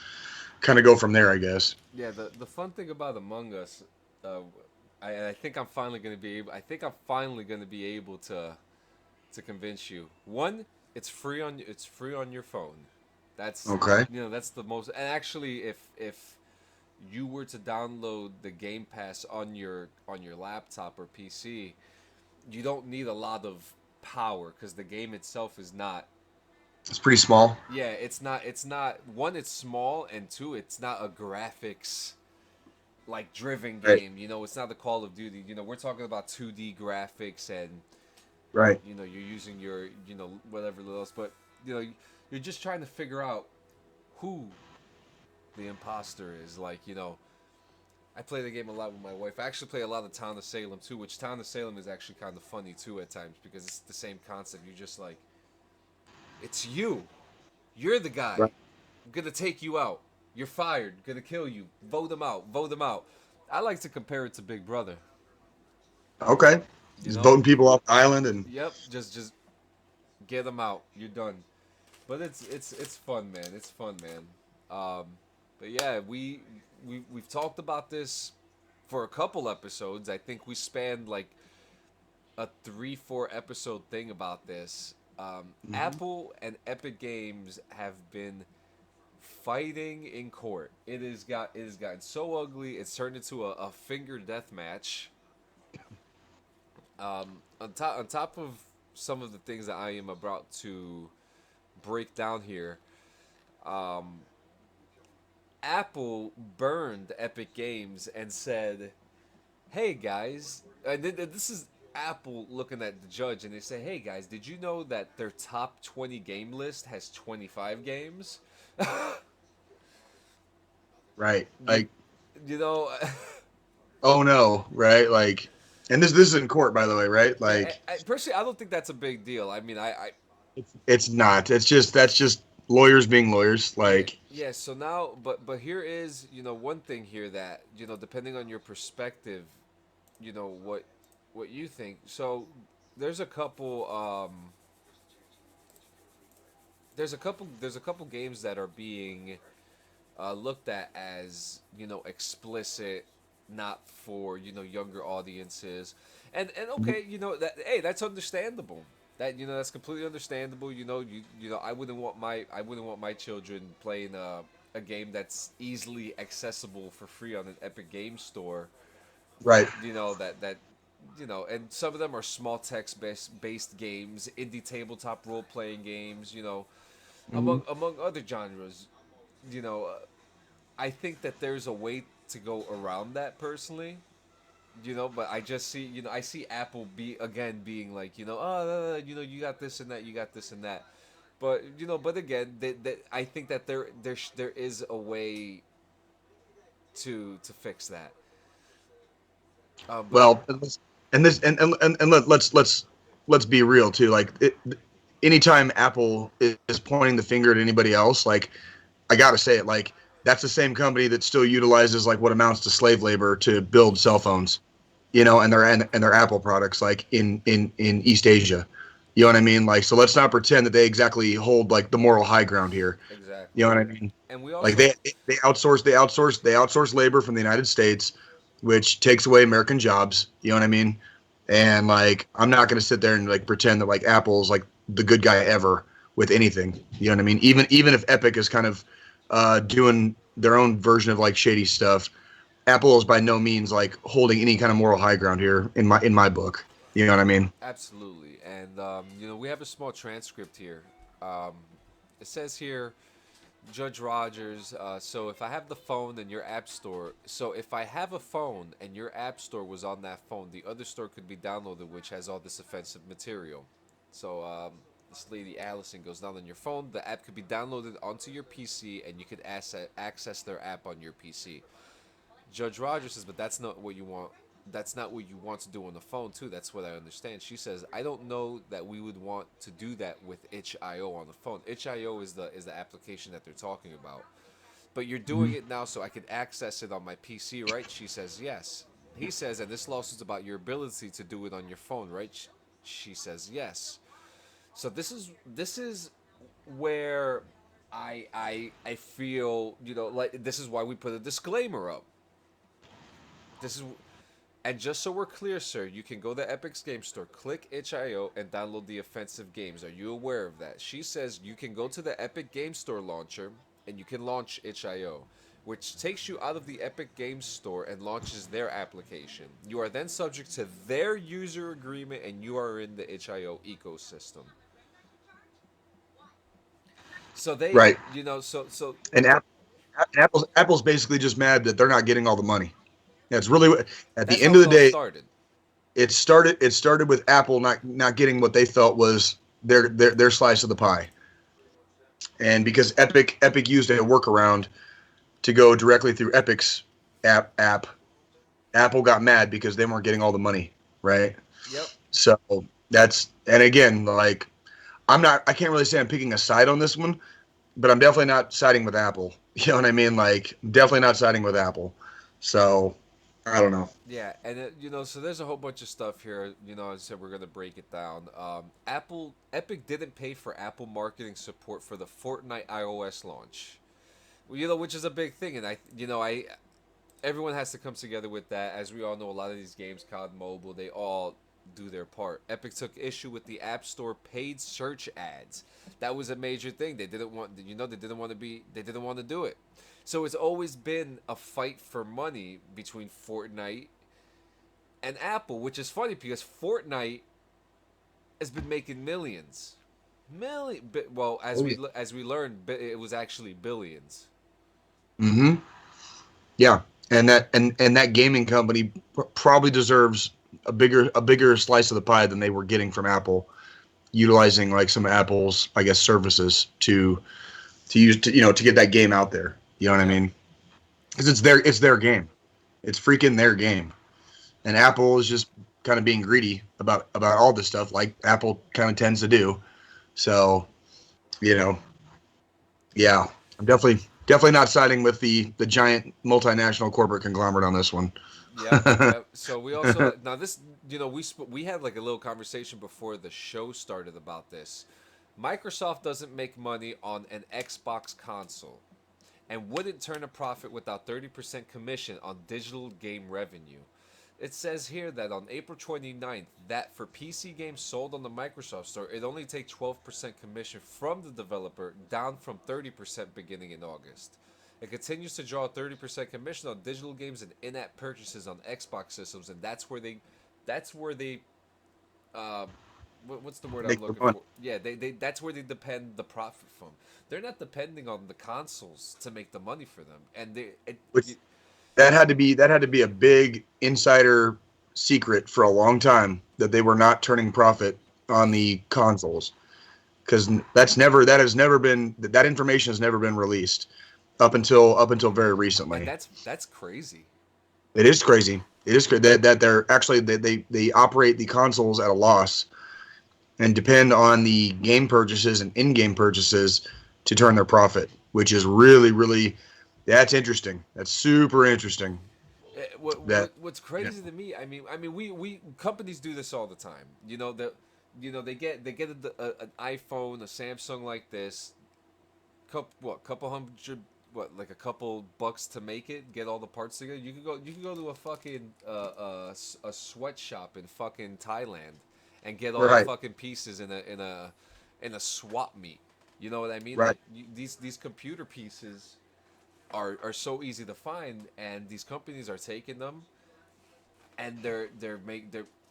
kind of go from there. I guess. Yeah, the fun thing about Among Us, uh, I think I'm finally gonna be able. I think I'm finally gonna be able to convince you. One, it's free on your phone. That's Okay. that's the most. And actually, if you were to download the Game Pass on your laptop or PC, you don't need a lot of power because the game itself is not. It's pretty small. Yeah, it's not one. It's small, and two, it's not a graphics like driven Right. game. You know, it's not the Call of Duty. You know, we're talking about 2D graphics and Right. you're using your whatever else, but you're just trying to figure out who the imposter is. Like I play the game a lot with my wife. I actually play a lot of Town of Salem too, which Town of Salem is actually kind of funny too at times because it's the same concept. You're just like, it's you. You're the guy. Right. I'm gonna take you out. You're fired. Gonna kill you. Vote them out. Vote them out. I like to compare it to Big Brother. Okay. You Just know? voting people off the island and Yep. Just get them out. You're done. But it's fun, man. It's fun, man. Um, but yeah, we've talked about this for a couple episodes. I think we spanned like a 3-4 episode thing about this. Mhm. Apple and Epic Games have been fighting in court. It has gotten so ugly. It's turned into a finger death match. On top of some of the things that I am about to break down here, um, Apple burned Epic Games and said, "Hey guys," and this is Apple looking at the judge, and they say, "Hey guys, did you know that their top 20 game list has 25 games?" right. you, Like, you know, oh no, right? Like, and this is in court, by the way, right? yeah. Like, Personally, I don't think that's a big deal. I mean, it's not. It's just that's just lawyers being lawyers. yeah, Like, yeah. So now, but here is one thing here that depending on your perspective, what you think. So there's a couple. There's a couple games that are being looked at as explicit, not for younger audiences, and okay, that hey, that's understandable. That that's completely understandable. I wouldn't want my children playing a game that's easily accessible for free on an Epic Game Store. right. That and some of them are small text based games, indie tabletop role playing games. Hmm. Among other genres. You know, uh, I think that there's a way to go around that personally. But I just see, I see Apple being like, oh, you got this and that, you got this and that. But but again, I think that there is a way to fix that. But Well, and let's be real too. Like, anytime Apple is pointing the finger at anybody else, like I gotta say it, like that's the same company that still utilizes like what amounts to slave labor to build cell phones, and their Apple products like in East Asia. You know what I mean? Like, so let's not pretend that they exactly hold like the moral high ground here. You exactly, know what I mean? and we Like also they outsource labor from the United States, which takes away American jobs. You know what I mean? And like I'm not gonna sit there and like pretend that like Apple's like the good guy ever with anything. You know what I mean? Even if Epic is kind of doing their own version of like shady stuff, Apple is by no means like holding any kind of moral high ground here in my book. You know what I mean? absolutely, and we have a small transcript here. Um, it says here Judge Rogers. So if I have the phone and your app store, so if I have a phone and your app store was on that phone, the other store could be downloaded, which has all this offensive material. So this lady Allison goes down on your phone. The app could be downloaded onto your PC, and you could access their app on your PC. Judge Rogers says, but that's not what you want. That's not what you want to do on the phone too. That's what I understand. She says, I don't know that we would want to do that with itch.io on the phone. Itch.io is the application that they're talking about. But you're doing Mhm. it now so I can access it on my PC, right? She says, yes. He says, and this lawsuit's about your ability to do it on your phone, right? She says, yes. So this is where I feel, like this is why we put a disclaimer up. This is And just so we're clear, sir, you can go to Epic's Game Store, click itch.io, and download the offensive games. Are you aware of that? She says you can go to the Epic Game Store launcher and you can launch itch.io, which takes you out of the Epic Game Store and launches their application. You are then subject to their user agreement and you are in the itch.io ecosystem. So they, Right. so And Apple's basically just mad that they're not getting all the money. That's really at the that's end how of it the all day, started. it started with Apple not getting what they felt was their slice of the pie. And because Epic used a workaround to go directly through Epic's app, Apple got mad because they weren't getting all the money, right? Yep. So and again, like I can't really say I'm picking a side on this one, but I'm definitely not siding with Apple. You know what I mean? Like definitely not siding with Apple. So I don't know. Yeah, and so there's a whole bunch of stuff here. As I said, we're gonna break it down. Epic didn't pay for Apple marketing support for the Fortnite iOS launch. Well, which is a big thing, and everyone has to come together with that. As we all know, a lot of these games, COD Mobile, they all do their part. Epic took issue with the App Store paid search ads. That was a major thing. They didn't want, they didn't want to do it. So it's always been a fight for money between Fortnite and Apple, which is funny because Fortnite has been making millions, well, Oh yeah. as we learned, it was actually billions. Mm-hmm. Yeah, and that gaming company probably deserves a bigger slice of the pie than they were getting from Apple, utilizing like some of Apple's I guess services to use to get that game out there. You know what I Yep. mean? Because it's their game. It's freaking their game. And Apple is just kind of being greedy about all this stuff, like Apple kind of tends to do. So you know, yeah, I'm definitely not siding with the giant multinational corporate conglomerate on this one. Yep, yep. So we also now this, we had like a little conversation before the show started about this. Microsoft doesn't make money on an Xbox console and wouldn't turn a profit without 30% commission on digital game revenue. It says here that on April 29th, that for PC games sold on the Microsoft Store, it only takes 12% commission from the developer, down from 30% beginning in August. It continues to draw 30% commission on digital games and in-app purchases on Xbox systems, and that's where they, uh, what's the word I'm Make the looking money. for? Yeah, that's where they depend the profit from. They're not depending on the consoles to make the money for them, and Which that had to be a big insider secret for a long time that they were not turning profit on the consoles because that information has never been released up until very and recently. that's crazy. It is crazy. It is crazy that they're actually they operate the consoles at a loss and depend on the game purchases and in-game purchases to turn their profit, which is really that's interesting. That's super interesting. That What's yeah. crazy to me? We companies do this all the time. They get an iPhone, a Samsung like this, couple hundred, like a couple bucks to make it, get all the parts together. You can go to a fucking a sweatshop in fucking Thailand and get all the Right, fucking pieces in a swap meet. You know what I mean? right. Like these computer pieces are so easy to find, and these companies are taking them, and they're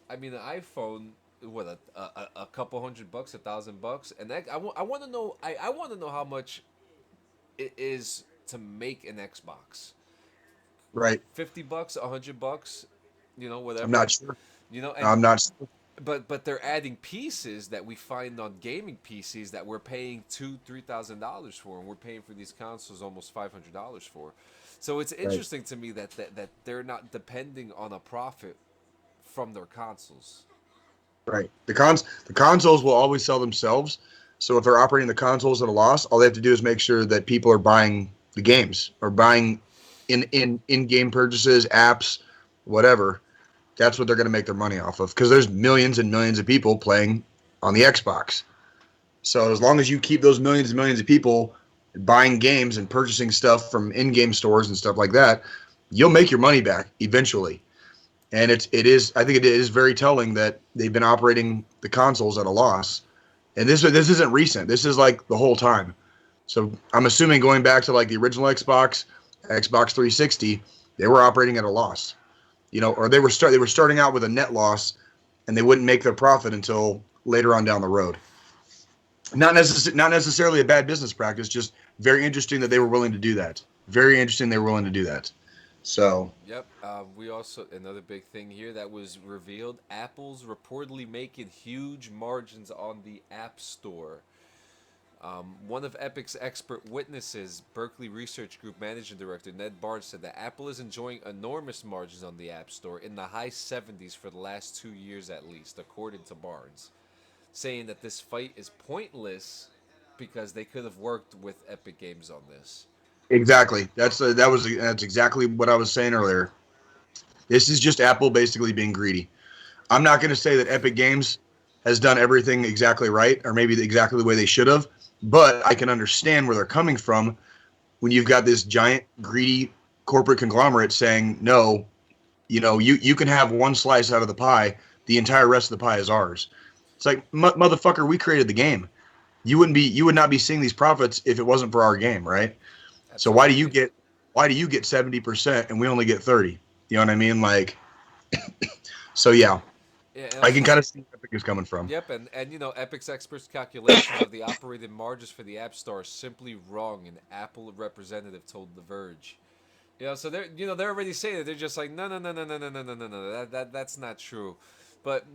an iPhone, what, a couple $100, $1,000, and I want to know how much it is to make an Xbox. Right. $50, $100, I'm whatever. not sure. No, And I'm not. but they're adding pieces that we find on gaming PCs that we're paying $2,000-$3,000 for, and we're paying for these consoles almost $500 for. So it's Right. interesting to me that they're not depending on a profit from their consoles. Right. The consoles will always sell themselves. So if they're operating the consoles at a loss, all they have to do is make sure that people are buying the games or buying in game purchases, apps, whatever. That's what they're going to make their money off of because there's millions and millions of people playing on the Xbox. So as long as you keep those millions and millions of people buying games and purchasing stuff from in-game stores and stuff like that, you'll make your money back eventually. And it is I think it is very telling that they've been operating the consoles at a loss. And this isn't recent. This is like the whole time. So I'm assuming going back to like the original Xbox, Xbox 360, they were operating at a loss. Or they were starting out with a net loss, and they wouldn't make their profit until later on down the road. Not necessarily a bad business practice, just very interesting that they were willing to do that. Very interesting they were willing to do that. So Yep. We also another big thing here that was revealed: Apple's reportedly making huge margins on the App Store. One of Epic's expert witnesses, Berkeley Research Group Managing Director Ned Barnes, said that Apple is enjoying enormous margins on the App Store in the high 70s for the last 2 years at least, according to Barnes, saying that this fight is pointless because they could have worked with Epic Games on this. exactly, that's exactly what I was saying earlier. This is just Apple basically being greedy. I'm not going to say that Epic Games has done everything exactly right or maybe exactly the way they should have, but I can understand where they're coming from when you've got this giant greedy corporate conglomerate saying, no, you can have one slice out of the pie. The entire rest of the pie is ours. It's like, motherfucker, we created the game. You would not be seeing these profits if it wasn't for our game, right? So Absolutely. why do you get 70% and we only get 30? You know what I mean? Like, so yeah, Yeah, and I can also, kind of see where Epic is coming from. yep, and Epic's experts' calculations of the operating margins for the App Store are simply wrong. An Apple representative told The Verge. So they're already saying that they're just like no, no, no, no, no, no, no, no, no, no, that's not true. But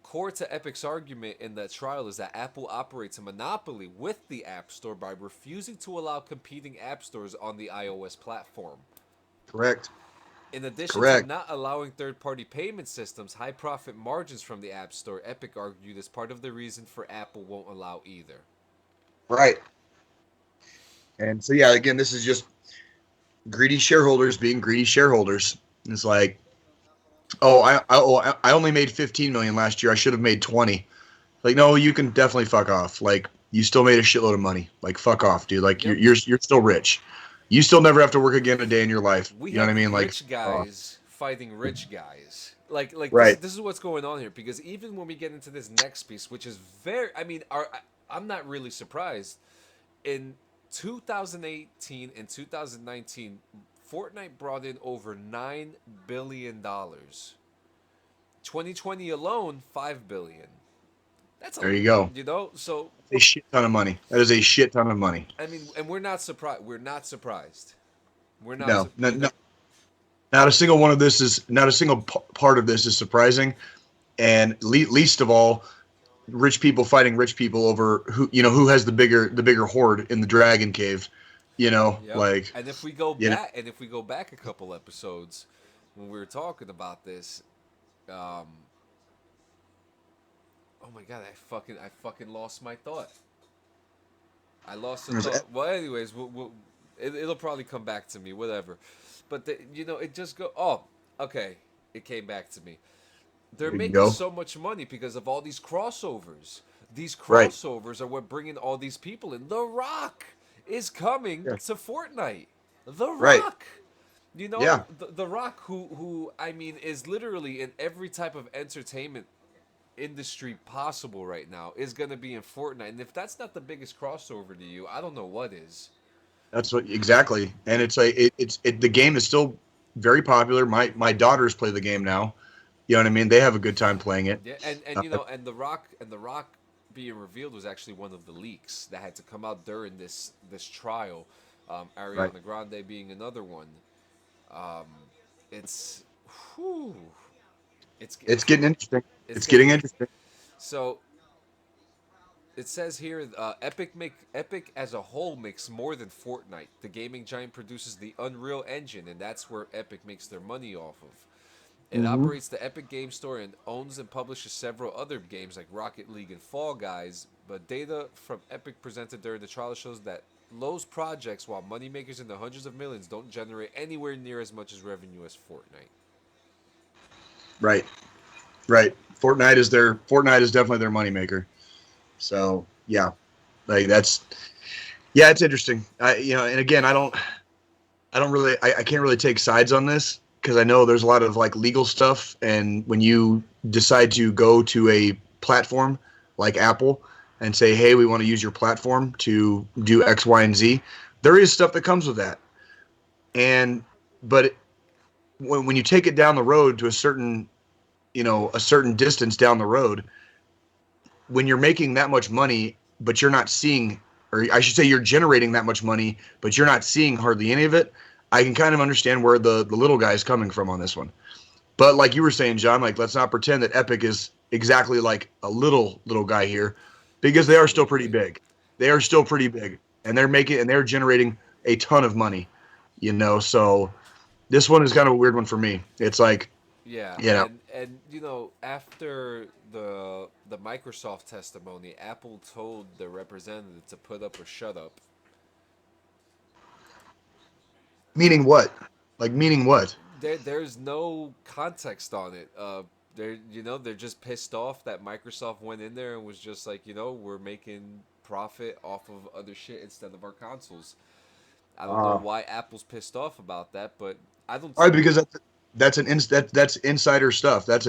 core to Epic's argument in that trial is that Apple operates a monopoly with the App Store by refusing to allow competing app stores on the iOS platform. Correct. In addition to Correct. not allowing third-party payment systems, high profit margins from the App Store, Epic argued is part of the reason for Apple won't allow either. Right. And so yeah, again, this is just greedy shareholders being greedy shareholders. It's like, I only made 15 million last year. I should have made 20. Like, no, you can definitely fuck off. Like, you still made a shitload of money. Like, fuck off, dude. Like, Yep. you're still rich. You still never have to work again a day in your life. We You know what have I mean? Like, rich oh, guys fighting rich guys. Like this right. this is what's going on here because even when we get into this next piece, which is very I mean, I'm not really surprised. In 2018 and 2019, Fortnite brought in over $9 billion. 2020 alone, 5 billion. That's There you go. so A shit ton of money. That is a shit ton of money. I mean, and we're not surprised. We're not surprised. We're not. No, not a single one of this is not a single part of this is surprising. And least of all, rich people fighting rich people over who has the bigger hoard in the dragon cave. Yep. Like And if we go you know back, a couple episodes when we were talking about this, um, oh my god, I fucking lost my thought. I lost the thought. Well, anyways, it'll probably come back to me, whatever. But it just go. Oh, okay, it came back to me. They're there you making go. so much money because of all these crossovers. These Right. crossovers are what bringing all these people in. The Rock is coming Yeah. to Fortnite. The Right. Rock. Yeah. The Rock, who I mean, is literally in every type of entertainment industry possible right now, is going to be in Fortnite. And if that's not the biggest crossover to you, I don't know what is. That's what exactly. And it's like the game is still very popular. My daughters play the game now. You know what I mean? They have a good time playing it. Yeah, and and the Rock being revealed was actually one of the leaks that had to come out during this trial. Right. Ariana Grande being another one. Um, it's, whew, it's It's getting interesting. it's It's getting getting in. interesting. So it says here, Epic as a whole makes more than Fortnite. The gaming giant produces the Unreal Engine, and that's where Epic makes their money off of. It Hmm. operates the Epic Game Store and owns and publishes several other games like Rocket League and Fall Guys. But data from Epic presented during the trial shows that Lowe's projects, while moneymakers in the hundreds of millions, don't generate anywhere near as much as revenue as Fortnite. Right. Right. Fortnite is definitely their moneymaker. So yeah, like that's yeah, it's interesting. And again, I don't really, I can't really take sides on this because I know there's a lot of like legal stuff, and when you decide to go to a platform like Apple and say, hey, we want to use your platform to do X, Y, and Z, there is stuff that comes with that. And but when you take it down the road to a certain distance down the road, when you're making that much money, but you're not seeing, or I should say, you're generating that much money, but you're not seeing hardly any of it. I can kind of understand where the little guy is coming from on this one. But like you were saying, John, like let's not pretend that Epic is exactly like a little guy here, because they are still pretty Absolutely. big. They are still pretty big, and they're generating a ton of money. So this one is kind of a weird one for me. It's like, Yeah, you know, and after the Microsoft testimony, Apple told the representative to put up or shut up. meaning what? Like meaning what? There's no context on it. They're just pissed off that Microsoft went in there and was just like, we're making profit off of other shit instead of our consoles. I don't know Uh, why Apple's pissed off about that, but I don't. All right, because that's insider stuff. That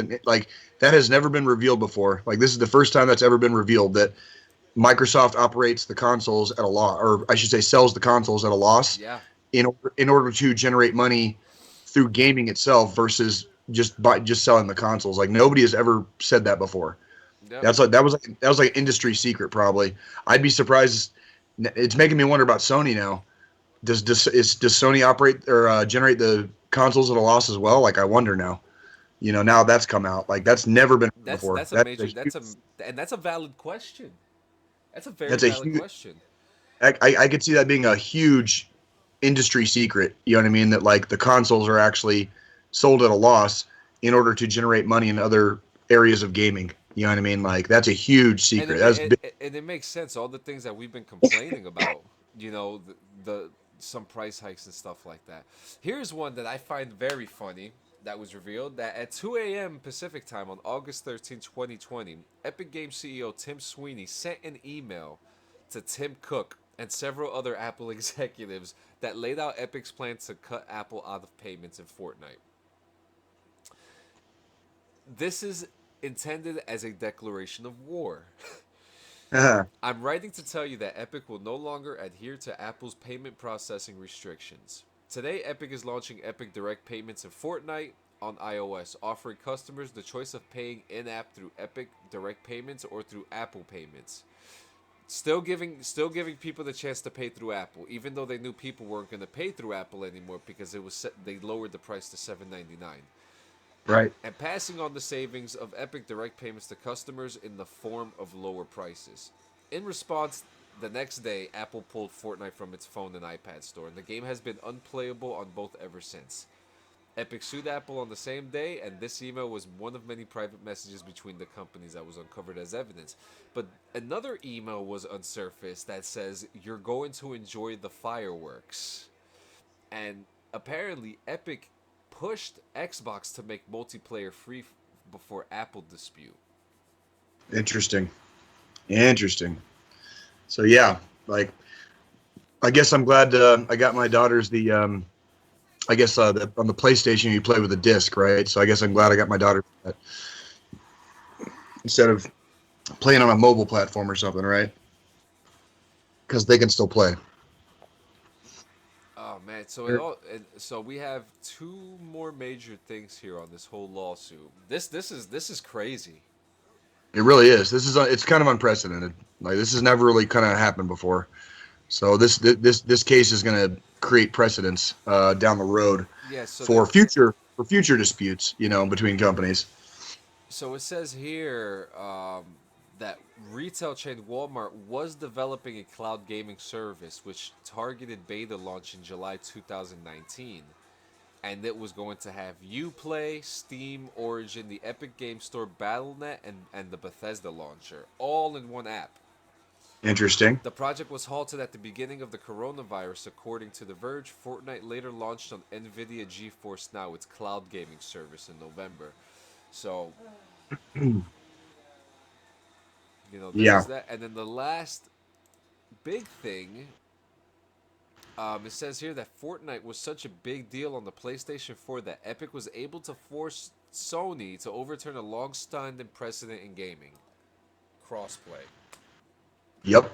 has never been revealed before. Like this is the first time that's ever been revealed that Microsoft operates the consoles at a loss, or I should say, sells the consoles at a loss Yeah, in order to generate money through gaming itself versus just selling the consoles. Like nobody has ever said that before. yep. That was like an industry secret probably. I'd be surprised. It's making me wonder about Sony now. Does Sony operate or generate the consoles at a loss as well? Like I wonder now. Now that's come out. Like that's never been That's before. that's a major. That's a valid question. That's a very That's a valid huge. question. I could see that being a huge industry secret. You know what I mean? That like the consoles are actually sold at a loss in order to generate money in other areas of gaming. You know what I mean? Like that's a huge And secret. That's big. it makes sense. All the things that we've been complaining about, the some price hikes and stuff like that. Here's one that I find very funny that was revealed that at 2 a.m. Pacific time on August 13, 2020, Epic Games CEO Tim Sweeney sent an email to Tim Cook and several other Apple executives that laid out Epic's plan to cut Apple out of payments in Fortnite. This is intended as a declaration of war. I'm writing to tell you that Epic will no longer adhere to Apple's payment processing restrictions. Today, Epic is launching Epic Direct Payments in Fortnite on iOS, offering customers the choice of paying in-app through Epic Direct Payments or through Apple Payments. Still giving people the chance to pay through Apple, even though they knew people weren't going to pay through Apple anymore because they lowered the price to $7.99, Right. and passing on the savings of Epic Direct Payments to customers in the form of lower prices. In response, the next day, Apple pulled Fortnite from its phone and iPad store, and the game has been unplayable on both ever since. Epic sued Apple on the same day, and this email was one of many private messages between the companies that was uncovered as evidence. But another email was unsurfaced that says, "You're going to enjoy the fireworks." And apparently, Epic pushed Xbox to make multiplayer free before Apple dispute. Interesting. Interesting. So yeah, like I guess I'm glad I got my daughters I guess on the PlayStation you play with a disc, right? So I guess I'm glad I got my daughter that instead of playing on a mobile platform or something, right? Because they can still play. Oh man, so we have two more major things here on this whole lawsuit. This is crazy. It really is. It's kind of unprecedented. Like this has never really kind of happened before. So this case is going to create precedents down the road Yeah, so for future disputes, between companies. it says here that retail chain Walmart was developing a cloud gaming service which targeted beta launch in July 2019. And it was going to have Uplay, Steam, Origin, the Epic Game Store, BattleNet, and the Bethesda launcher, all in one app. Interesting. The project was halted at the beginning of the coronavirus, according to The Verge. Fortnite later launched on NVIDIA GeForce Now, its cloud gaming service, in November. So, this Yeah. is that. And then the last big thing, it says here that Fortnite was such a big deal on the PlayStation 4 that Epic was able to force Sony to overturn a long-standing precedent in gaming: crossplay. Yep.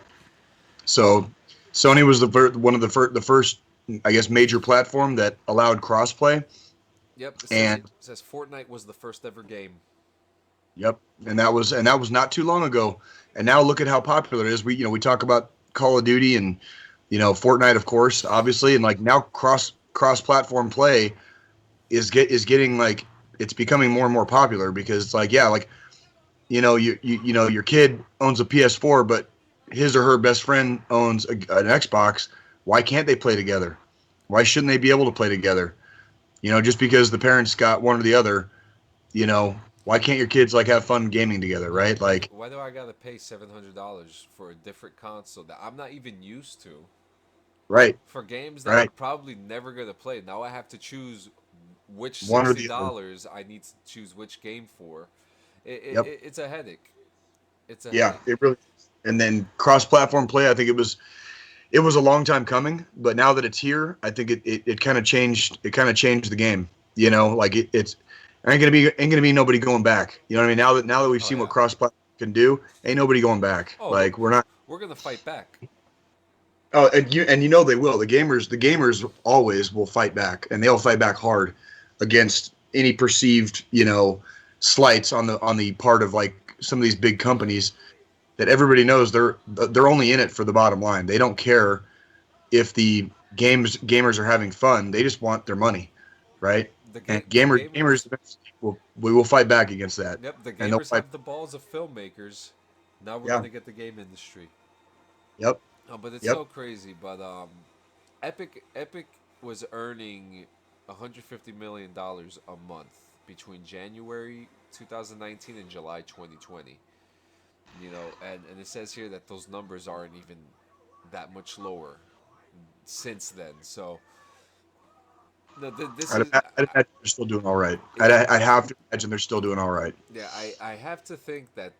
So Sony was one of the first, I guess, major platform that allowed crossplay, Yep, it and says Fortnite was the first ever game. yep, and that was not too long ago. And now look at how popular it is. We talk about Call of Duty and Fortnite, of course, obviously, and like now cross platform play is getting like it's becoming more and more popular because it's like, yeah, like your kid owns a PS4, but his or her best friend owns an Xbox. Why can't they play together? Why shouldn't they be able to play together? Just because the parents got one or the other, why can't your kids like have fun gaming together, Yeah, right? Like, why do I gotta pay $700 for a different console that I'm not even used to right, for games that I'm right, probably never gonna play? Now I have to choose which one or sixty the other. dollars I need to choose which game for. Yep. It's a headache. It's a Yeah, headache. it really. And then cross-platform play, I think it was a long time coming, but now that it's here, I think it kind of changed. It kind of changed the game. Like it's ain't gonna be nobody going back. You know what I mean? Now that we've Oh seen what yeah. cross platform can do, ain't nobody going back. Oh, Like we're not. we're gonna fight back. Oh, and they will. The gamers always will fight back, and they'll fight back hard against any perceived slights on the part of like some of these big companies that everybody knows they're only in it for the bottom line. They don't care if the gamers are having fun. They just want their money, right? And The gamers gamers. we will fight back against that, Yep, the and they'll gamers fight. have the balls of filmmakers. Now we're Yeah. gonna get the game industry. Yep. Oh, but it's Yep. so crazy. But Epic was earning $150 million a month between January 2019 and July 2020. And it says here that those numbers aren't even that much lower since then. So no, this I'd, is ima- I'd imagine they're still doing all right. it, I'd have to imagine they're still doing all right. yeah. I have to think that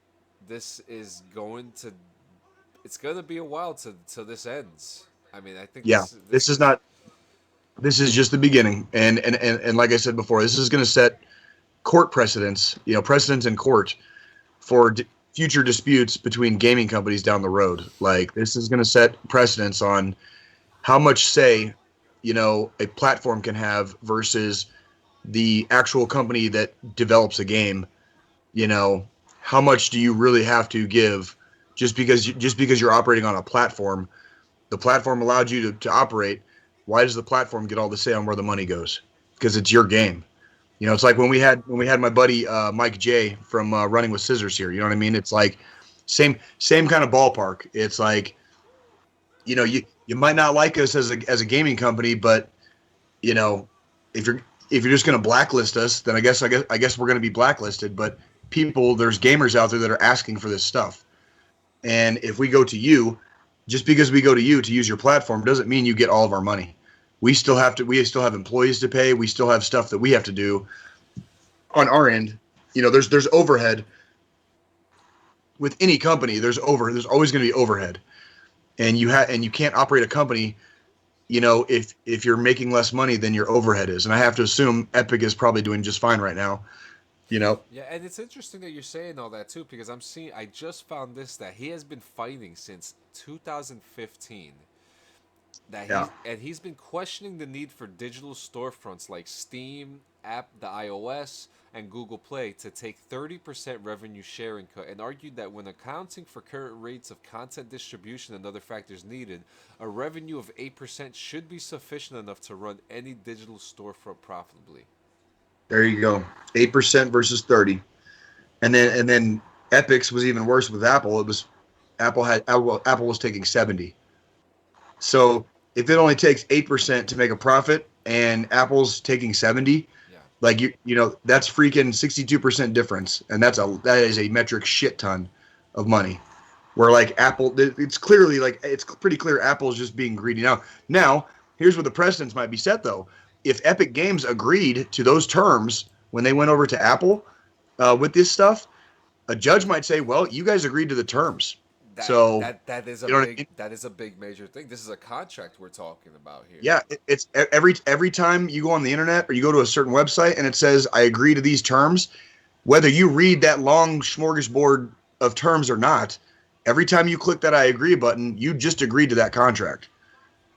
this is going to it's gonna be a while till this ends. I mean, I think Yeah. this This is is not. This is just the beginning, and like I said before, this is going to set court precedents. Precedents in court for future disputes between gaming companies down the road. Like this is going to set precedents on how much say, a platform can have versus the actual company that develops a game. You know, how much do you really have to give just because you're operating on a platform? The platform allowed you to operate. Why does the platform get all the say on where the money goes? Because it's your game. It's like when we had my buddy Mike J from Running with Scissors here. You know what I mean? It's like same kind of ballpark. It's like you might not like us as a gaming company, but you know if you're just going to blacklist us, then I guess we're going to be blacklisted. But there's gamers out there that are asking for this stuff, and if we go to you, just because we go to you to use your platform doesn't mean you get all of our money. We still have employees to pay. We still have stuff that we have to do on our end. There's overhead with any company. There's always going to be overhead, and you can't operate a company. If you're making less money than your overhead is, and I have to assume Epic is probably doing just fine right now. You know, Yeah, and it's interesting that you're saying all that too, because I just found this that he has been fighting since 2015. yeah, He's been questioning the need for digital storefronts like Steam the iOS and Google Play to take 30% revenue sharing cut, and argued that when accounting for current rates of content distribution and other factors needed, a revenue of 8% should be sufficient enough to run any digital storefront profitably. There you go. 8% versus 30. And then Epic's was even worse with Apple. It was Apple was taking 70. So if it only takes 8% to make a profit and Apple's taking 70, Yeah. like that's freaking 62% difference, and that is a metric shit ton of money. Where like Apple, it's clearly like it's pretty clear Apple's just being greedy now. Here's where the precedents might be set though. If Epic Games agreed to those terms when they went over to Apple with this stuff, a judge might say, "Well, you guys agreed to the terms, That so that is a you know what I big mean." major thing. This is a contract we're talking about here. Yeah, it's every time you go on the internet or you go to a certain website and it says, "I agree to these terms," whether you read that long smorgasbord of terms or not, every time you click that "I agree" button, you just agreed to that contract.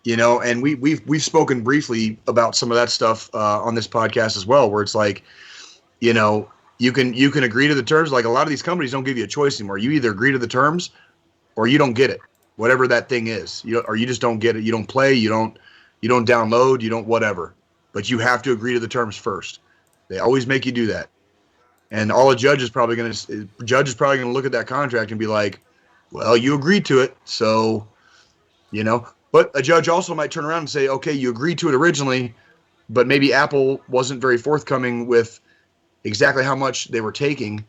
And we've spoken briefly about some of that stuff on this podcast as well, where it's like, you know, you can agree to the terms. Like a lot of these companies don't give you a choice anymore. You either agree to the terms or you don't get it, whatever that thing is. Or you just don't get it. You don't play. You don't download. You don't whatever. But you have to agree to the terms first. They always make you do that. And all a judge is probably gonna look at that contract and be like, well, you agreed to it, so you know. But a judge also might turn around and say, okay, you agreed to it originally, but maybe Apple wasn't very forthcoming with exactly how much they were taking,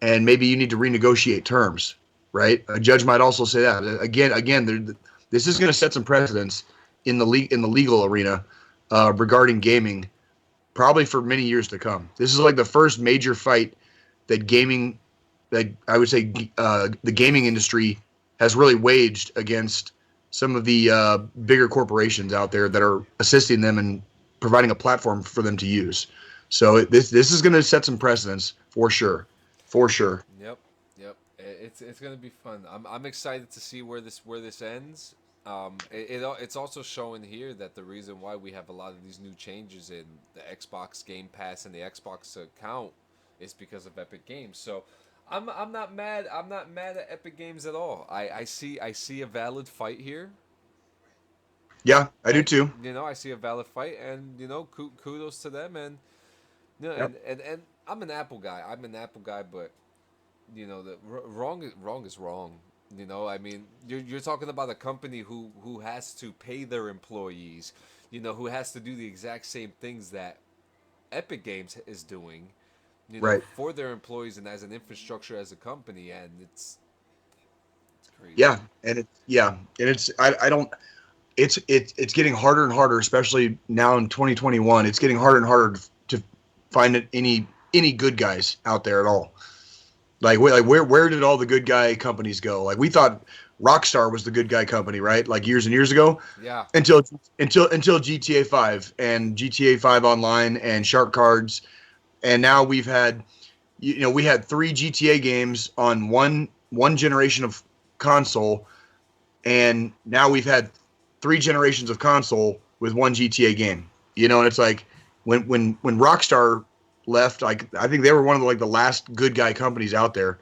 and maybe you need to renegotiate terms, right? A judge might also say that. Again, this is going to set some precedents in the legal arena regarding gaming, probably for many years to come. This is like the first major fight that I would say the gaming industry has really waged against some of the bigger corporations out there that are assisting them and providing a platform for them to use. So this is going to set some precedents for sure. Yep, yep. It's gonna be fun. I'm excited to see where this ends. It's also showing here that the reason why we have a lot of these new changes in the Xbox Game Pass and the Xbox account is because of Epic Games. So I'm not mad. I'm not mad at Epic Games at all. I see a valid fight here. Yeah, I do And too. I see a valid fight, and kudos to them. And Yep. and I'm an Apple guy. I'm an Apple guy, but wrong is wrong. I mean, you're talking about a company who has to pay their employees, who has to do the exact same things that Epic Games is doing, Right. for their employees and as an infrastructure as a company, and it's crazy. I don't. It's getting harder and harder, especially now in 2021. It's getting harder and harder to find any good guys out there at all. Where did all the good guy companies go? Like we thought Rockstar was the good guy company, right? Like years and years ago, Yeah, until GTA 5 and GTA 5 Online and Shark Cards, and now we had three GTA games on one generation of console, and now we've had three generations of console with one GTA game. And it's like when Rockstar left, like I think they were one of the last good guy companies out there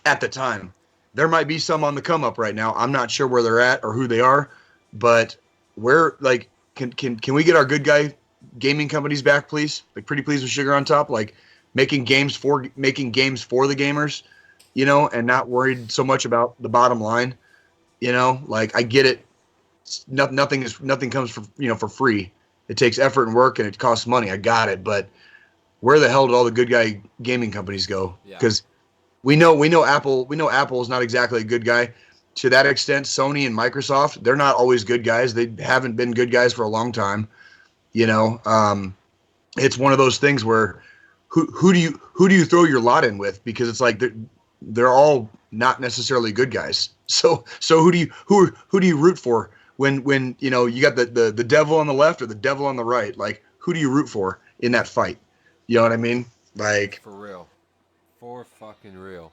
at the time. There might be some on the come up right now. I'm not sure where they're at or who they are, but where like can we get our good guy gaming companies back, please? Like Pretty Please with Sugar on top, like making games for the gamers, and not worried so much about the bottom line. Like I get it. Nothing comes for free. It takes effort and work, and it costs money. I got it, but where the hell did all the good guy gaming companies go? yeah, Because we know Apple is not exactly a good guy. To that extent, Sony and Microsoft, they're not always good guys. They haven't been good guys for a long time. You know, it's one of those things where who do you throw your lot in with? Because it's like they're all not necessarily good guys. So who do you root for when you got the devil on the left or the devil on the right? Like who do you root for in that fight? You know what I mean? Like for real, for fucking real.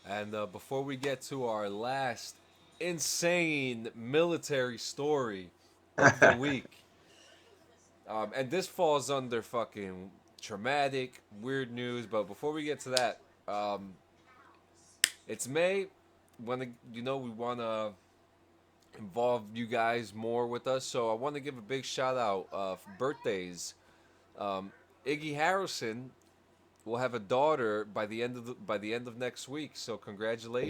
And before we get to our last insane military story of the week, And this falls under fucking traumatic, weird news. But before we get to that, um, it's May. When we want to involve you guys more with us, so I want to give a big shout out for birthdays. Um, Iggy Harrison will have a daughter by the end of next week. So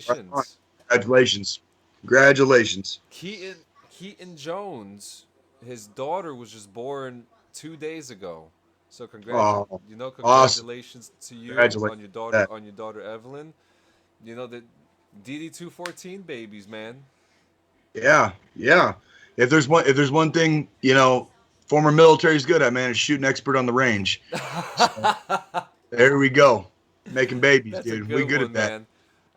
Right on. congratulations. Congratulations. Congratulations. Keaton Jones, his daughter was just born 2 days ago. So Oh, awesome. congratulations to you Congratulations. on That. your daughter Evelyn. The DD214 babies, man. Yeah, yeah. If there's one thing, former military's good at, man, is shooting expert on the range. So there we go. Making babies, That's a dude. We good good one, at that. man.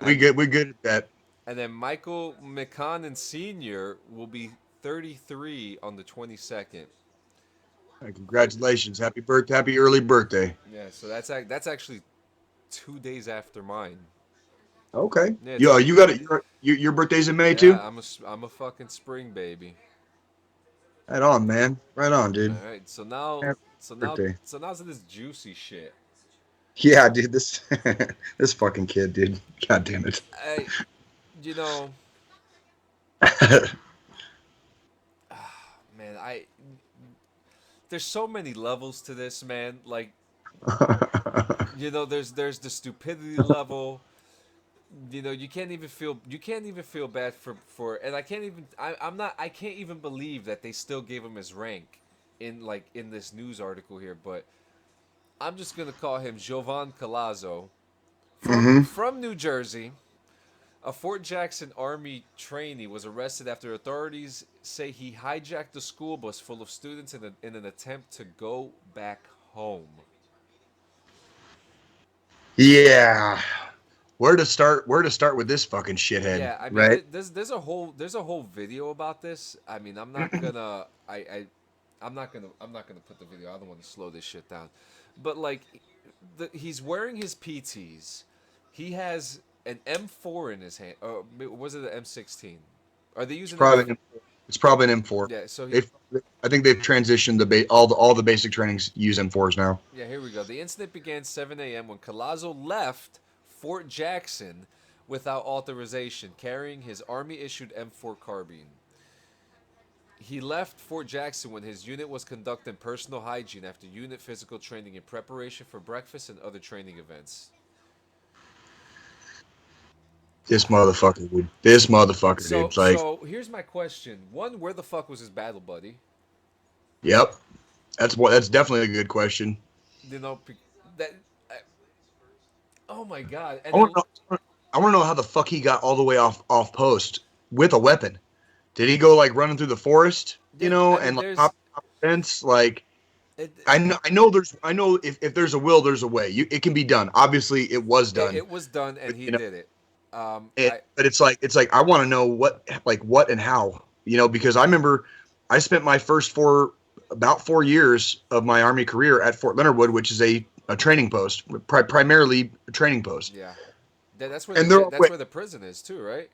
We And get we good at that. and then Michael McConnell Sr. will be 33 on the 22nd. Congratulations. Happy birthday. Happy early birthday. Yeah, so that's actually 2 days after mine. Okay. Yeah, Yo, you got it. Your birthday's in May too? yeah, I'm a fucking spring baby. Right on, man. Right on, dude. All right, so now Happy so now birthday. so now to this juicy shit. Yeah, dude. This this fucking kid, dude. God damn it. I you know man, I there's so many levels to this, man. Like, there's the stupidity level. You can't even feel bad for and I can't even believe that they still gave him his rank in this news article here, but I'm just gonna call him Jovan Colazo hmm from New Jersey. A Fort Jackson Army trainee was arrested after authorities say he hijacked the school bus full of students in an attempt to go back home. Yeah. Where to start with this fucking shithead, Yeah, I mean, right? there's a whole video about this. I mean, I'm not gonna put the video. I don't want to slow this shit down, but like, he's wearing his PTs. He has an M4 in his hand. Or was it an M16? Are they It's using M? probably an, it's probably an M4. Yeah. So They've I think they've transitioned all the basic trainings use M4s now. yeah, here we go. The incident began 7 a.m. when Colazo left Fort Jackson without authorization, carrying his Army-issued M4 carbine. He left Fort Jackson when his unit was conducting personal hygiene after unit physical training in preparation for breakfast and other training events. This motherfucker, dude. This motherfucker, So, dude. Like, so here's my question: One, where the fuck was his battle buddy? yep. That's definitely a good question. You know, that. I, oh my god! I And want then to know. I want to know how the fuck he got all the way off post with a weapon. Did he go like running through the forest, I mean, and like hop the fence? Like, it, I know if there's a will, there's a way. It can be done. Obviously, it was done. it was done, and But, he did it. it, but it's like I want to know what and how. Because I remember I spent my first about 4 years of my Army career at Fort Leonard Wood, which is a training post, primarily a training post. Yeah, that's where And there, that's wait, where the prison is too, right?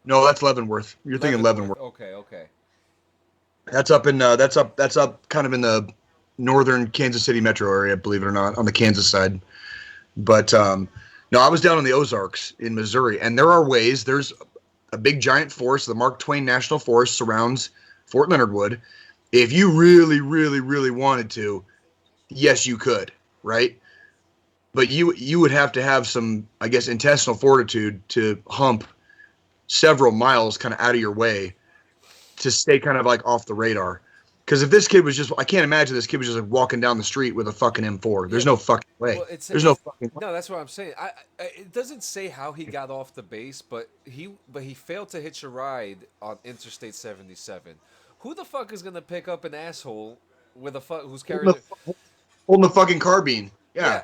no, that's Leavenworth. You're thinking Leavenworth. Leavenworth. Okay, okay. That's up kind of in the northern Kansas City metro area, believe it or not, on the Kansas side. But no, I was down in the Ozarks in Missouri, and there are ways. There's a big giant forest. The Mark Twain National Forest surrounds Fort Leonard Wood. If you really, really, really wanted to, yes, you could, right? But you would have to have some, I guess, intestinal fortitude to hump several miles kind of out of your way to stay kind of like off the radar. Because if this kid was I can't imagine this kid was just like walking down the street with a fucking M4. Yeah. There's no fucking way. Well, There's no fucking way. no. That's what I'm saying. It doesn't say how he got off the base, but he failed to hitch a ride on Interstate 77. Who the fuck is gonna pick up an asshole with a who's Holding carrying? holding the fucking carbine. Yeah, Yeah.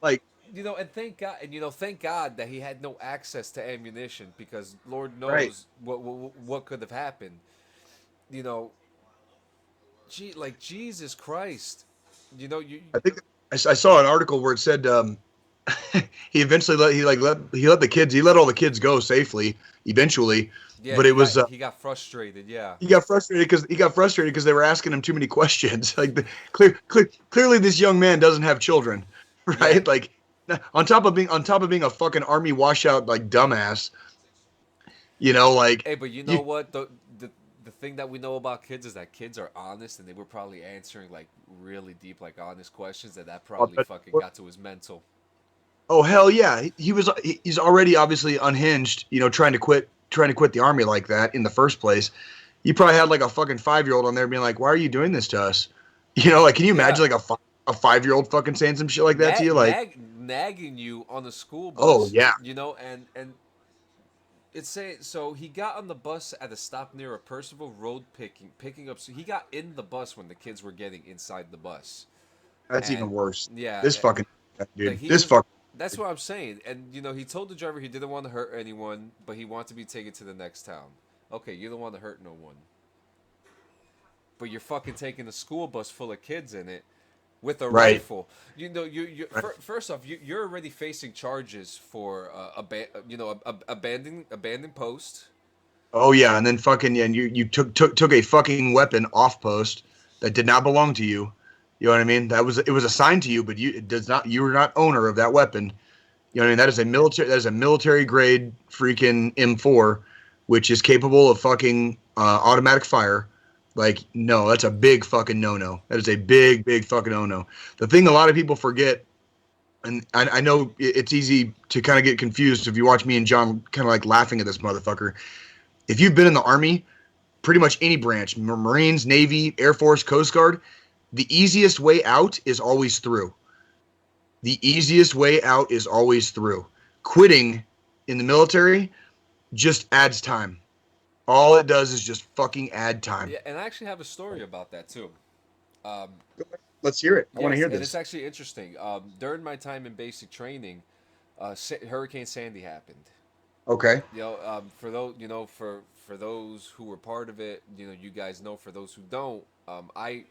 Like, and thank God that he had no access to ammunition because Lord right. knows what could have happened. You know, like Jesus Christ. You know, you I think I saw an article where it said he eventually let the kids, he let all the kids go safely eventually, Yeah, but it was he got frustrated. Yeah, he got frustrated because they were asking him too many questions. Like clearly this young man doesn't have children, yeah. right? Like on top of being a fucking army washout like dumbass, like Hey, but you know you what? The thing that we know about kids is that kids are honest, and they were probably answering like really deep, like honest questions, and that probably fucking got to his mental. oh hell yeah, he's already obviously unhinged, trying to quit the army like that in the first place. You probably had like a fucking 5-year-old on there being like, why are you doing this to us? Like, can you Yeah, imagine like a 5-year-old fucking saying some shit like that to you? Like, nagging you on the school oh bus, yeah, and it's saying so he got on the bus at a stop near a Percival Road picking up. So he got in the bus when the kids were getting inside the bus, that's even and worse. yeah, This fucking like dude, he this was. fuck. That's what I'm saying, and he told the driver he didn't want to hurt anyone, but he wanted to be taken to the next town. Okay, you don't want to hurt no one, but you're fucking taking a school bus full of kids in it with a Right, rifle. right. First off, you're already facing charges for abandoned post. Oh yeah, and then fucking yeah, and you took a fucking weapon off post that did not belong to you. You know what I mean? It was assigned to you, but it does not. You were not owner of that weapon. You know what I mean? That is a military grade freaking M4, which is capable of fucking automatic fire. Like, no, that's a big fucking no no. That is a big fucking no no. The thing a lot of people forget, and I know it's easy to kind of get confused if you watch me and John kind of like laughing at this motherfucker. If you've been in the army, pretty much any branch, Marines, Navy, Air Force, Coast Guard, the easiest way out is always through. The easiest way out is always through. Quitting in the military just adds time. All it does is just fucking add time. Yeah, and I actually have a story about that too. Um, Let's hear it. I want to yes, hear and it's this. actually interesting. During my time in basic training, Hurricane Sandy happened. Okay. For those who were part of it, you guys know. For those who don't, I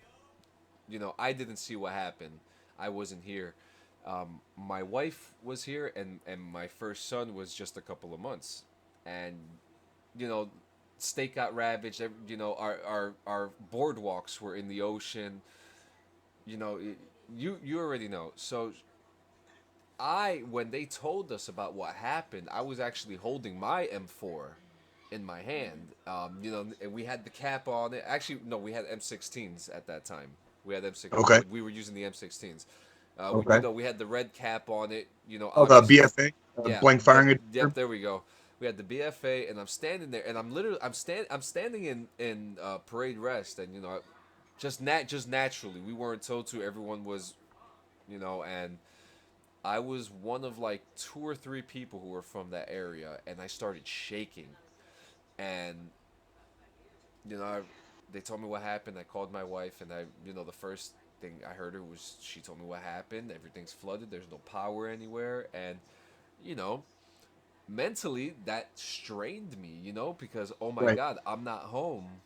didn't see what happened. I wasn't here. My wife was here, and my first son was just a couple of months, and you know, state got ravaged. Our boardwalks were in the ocean. You already know. So when they told us about what happened, I was actually holding my M4 in my hand. And we had the cap on it. Actually, no, we had M16s at that time. We had M6. Okay. We were using the M16s. Okay. We had the red cap on it. Oh, the Obviously, BFA, yeah. blank Yep, firing. yep. There we go. We had the BFA, and I'm standing there, and I'm standing in parade rest, and just naturally, we weren't told to. Everyone was, and I was one of like two or three people who were from that area, and I started shaking, and you know, I, they told me what happened. I called my wife, and the first thing I heard her was she told me what happened. Everything's flooded. There's no power anywhere, and you know, mentally that strained me. Because oh my Right. god, I'm not home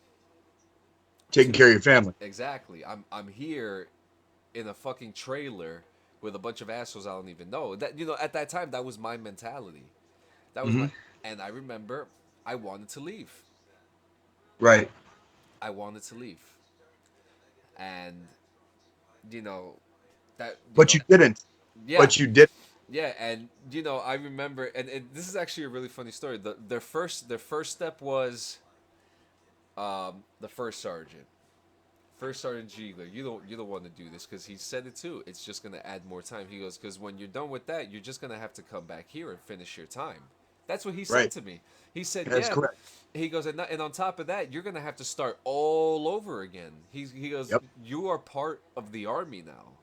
Taking to care of your family. exactly. I'm here in a fucking trailer with a bunch of assholes I don't even know. That at that time that was my mentality. That was my Hmm. and I remember I wanted to leave. Right. I wanted to leave. And you know that But you didn't. yeah. But you did. Yeah, and I remember and this is actually a really funny story. Their first step was the first sergeant. First Sergeant Ziegler, you don't want to do this because he said it too. It's just gonna add more time. He goes because when you're done with that, you're just gonna have to come back here and finish your time. That's what he said Right. to me. He said, That's "Yeah." correct. He goes, and on top of that, you're gonna have to start all over again. He goes, Yep. you are part of the army now.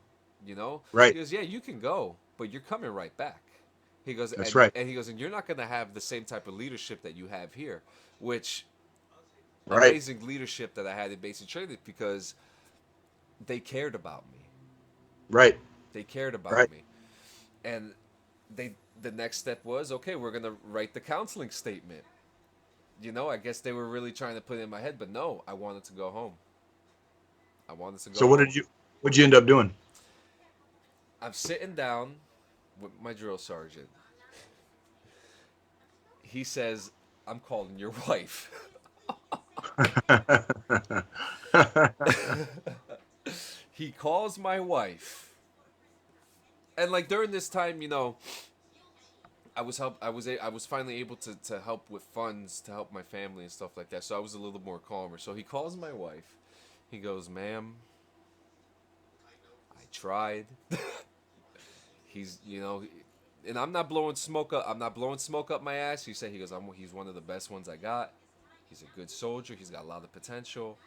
You know. He Right. goes, yeah, you can go, but you're coming right back. He goes, That's and right. and he goes, and you're not gonna have the same type of leadership that you have here, which Right. amazing leadership that I had in basic training because they cared about me. Right. They cared about Right. me. And the next step was, okay, we're going to write the counseling statement. I guess they were really trying to put it in my head, but no, I wanted to go home. I wanted to go So home. what'd you end up doing? I'm sitting down with my drill sergeant. He says, "I'm calling your wife." He calls my wife, and like during this time, I was finally able to help with funds to help my family and stuff like that. So I was a little more calmer. So he calls my wife. He goes, "Ma'am, I tried." He's, and I'm not blowing smoke up. I'm not blowing smoke up my ass. He goes, he's one of the best ones I got. He's a good soldier. He's got a lot of potential.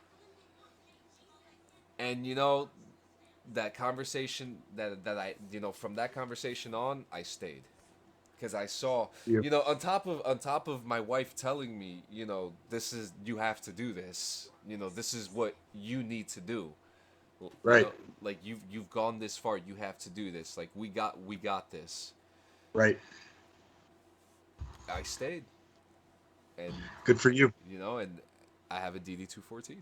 And that conversation that I from that conversation on, I stayed because I saw Yeah. on top of my wife telling me, this is, you have to do this. This is what you need to do. Right. Like you've gone this far, you have to do this. Like we got this. Right. I stayed, and Good for you. and I have a DD-214.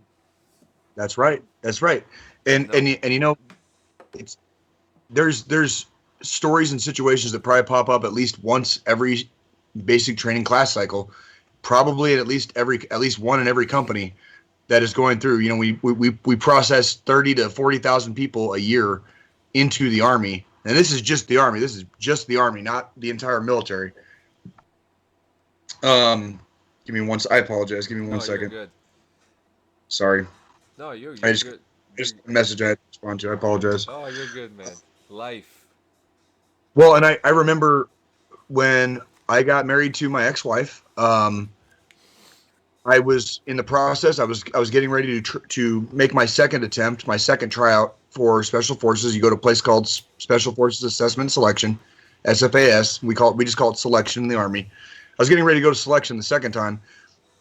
That's right. That's right. And You know, it's there's stories and situations that probably pop up at least once every basic training class cycle, probably at least one in every company that is going through. We process 30 to 40,000 people a year into the Army, and this is just the Army. This is just the Army, not the entire military. Give me one. I apologize. Give me one no, you're second. good. Sorry. No, you're I you're just good. just You're, a message I had to respond to. I apologize. oh, you're good, man. Life. Well, and I remember when I got married to my ex-wife. I was in the process. I was getting ready to make my second attempt, my second tryout for Special Forces. You go to a place called Special Forces Assessment and Selection, SFAS. We just call it selection in the Army. I was getting ready to go to selection the second time,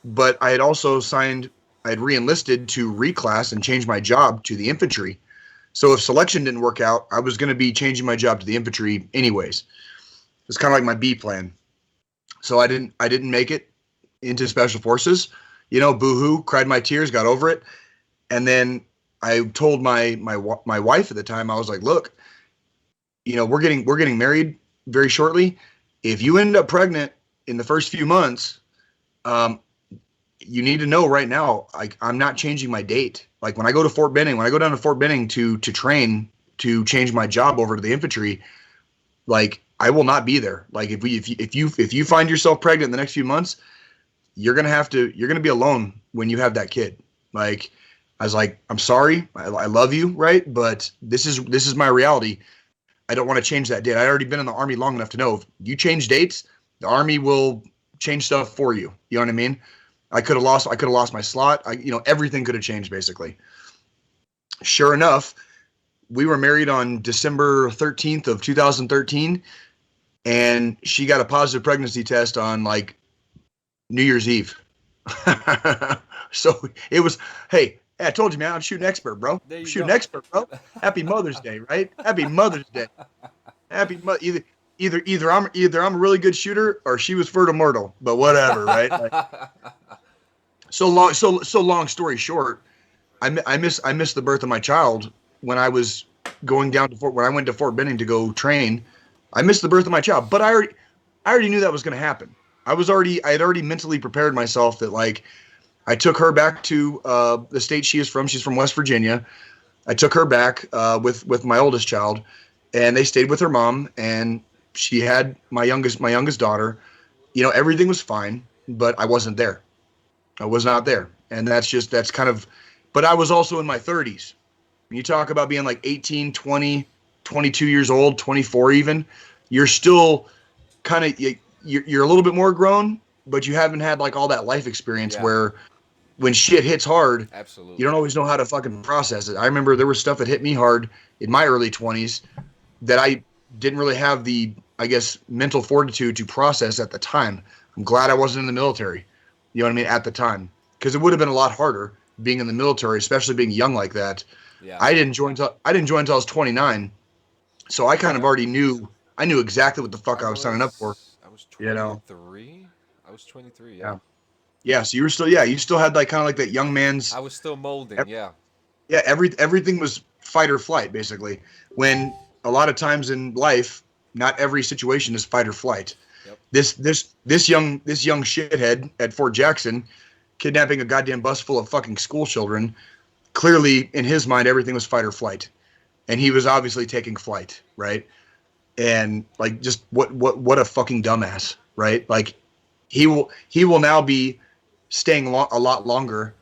but I had also signed. I had re-enlisted to reclass and change my job to the infantry. So if selection didn't work out, I was going to be changing my job to the infantry anyways. It's kind of like my B plan. So I didn't make it into Special Forces. Boo-hoo, cried my tears, got over it. And then I told my wife at the time, I was like, look, we're getting married very shortly. If you end up pregnant in the first few months, you need to know right now, I'm not changing my date. Like when I go down to Fort Benning to train to change my job over to the infantry, like I will not be there. Like if you find yourself pregnant in the next few months, you're gonna be alone when you have that kid. Like I was like, I'm sorry, I love you, right? But this is my reality. I don't want to change that date. I'd already been in the Army long enough to know if you change dates, the Army will change stuff for you. You know what I mean? I could have lost my slot. Everything could have changed basically. Sure enough, we were married on December 13th of 2013, and she got a positive pregnancy test on like New Year's Eve. So it was, hey, I told you, man, I'm shooting expert, bro. There I'm you shooting go. expert, bro. Happy Mother's Day, right? Happy Mother's Day. Either I'm a really good shooter or she was fertile mortal, but whatever, right? Like, so long story short, I missed the birth of my child when I was when I went to Fort Benning to go train. I missed the birth of my child, but I already knew that was going to happen. I had already mentally prepared myself that like I took her back to the state she is from. She's from West Virginia. I took her back with my oldest child, and they stayed with her mom, and she had my youngest daughter. Everything was fine, but I wasn't there. I was not there. And that's kind of, but I was also in my 30s. When you talk about being like 18, 20, 22 years old, 24 even, you're still kind of, you're a little bit more grown, but you haven't had like all that life experience Yeah, where when shit hits hard, you absolutely. don't always know how to fucking process it. I remember there was stuff that hit me hard in my early 20s that I didn't really have the, I guess, mental fortitude to process at the time. I'm glad I wasn't in the military. You know what I mean? At the time. Because it would have been a lot harder being in the military, especially being young like that. Yeah. I didn't join until I was 29. So I kind of Yeah. already knew I knew exactly what the fuck I was signing up for. I was You know? 23. I was 23. Yeah. Yeah. Yeah. So you still had like kind of like that young man's I was still molding. Yeah. everything was fight or flight basically. When a lot of times in life, not every situation is fight or flight. Yep. This young shithead at Fort Jackson kidnapping a goddamn bus full of fucking school children. Clearly, in his mind, everything was fight or flight, and he was obviously taking flight, right? And like, just what a fucking dumbass, right? Like, he will now be staying a lot longer.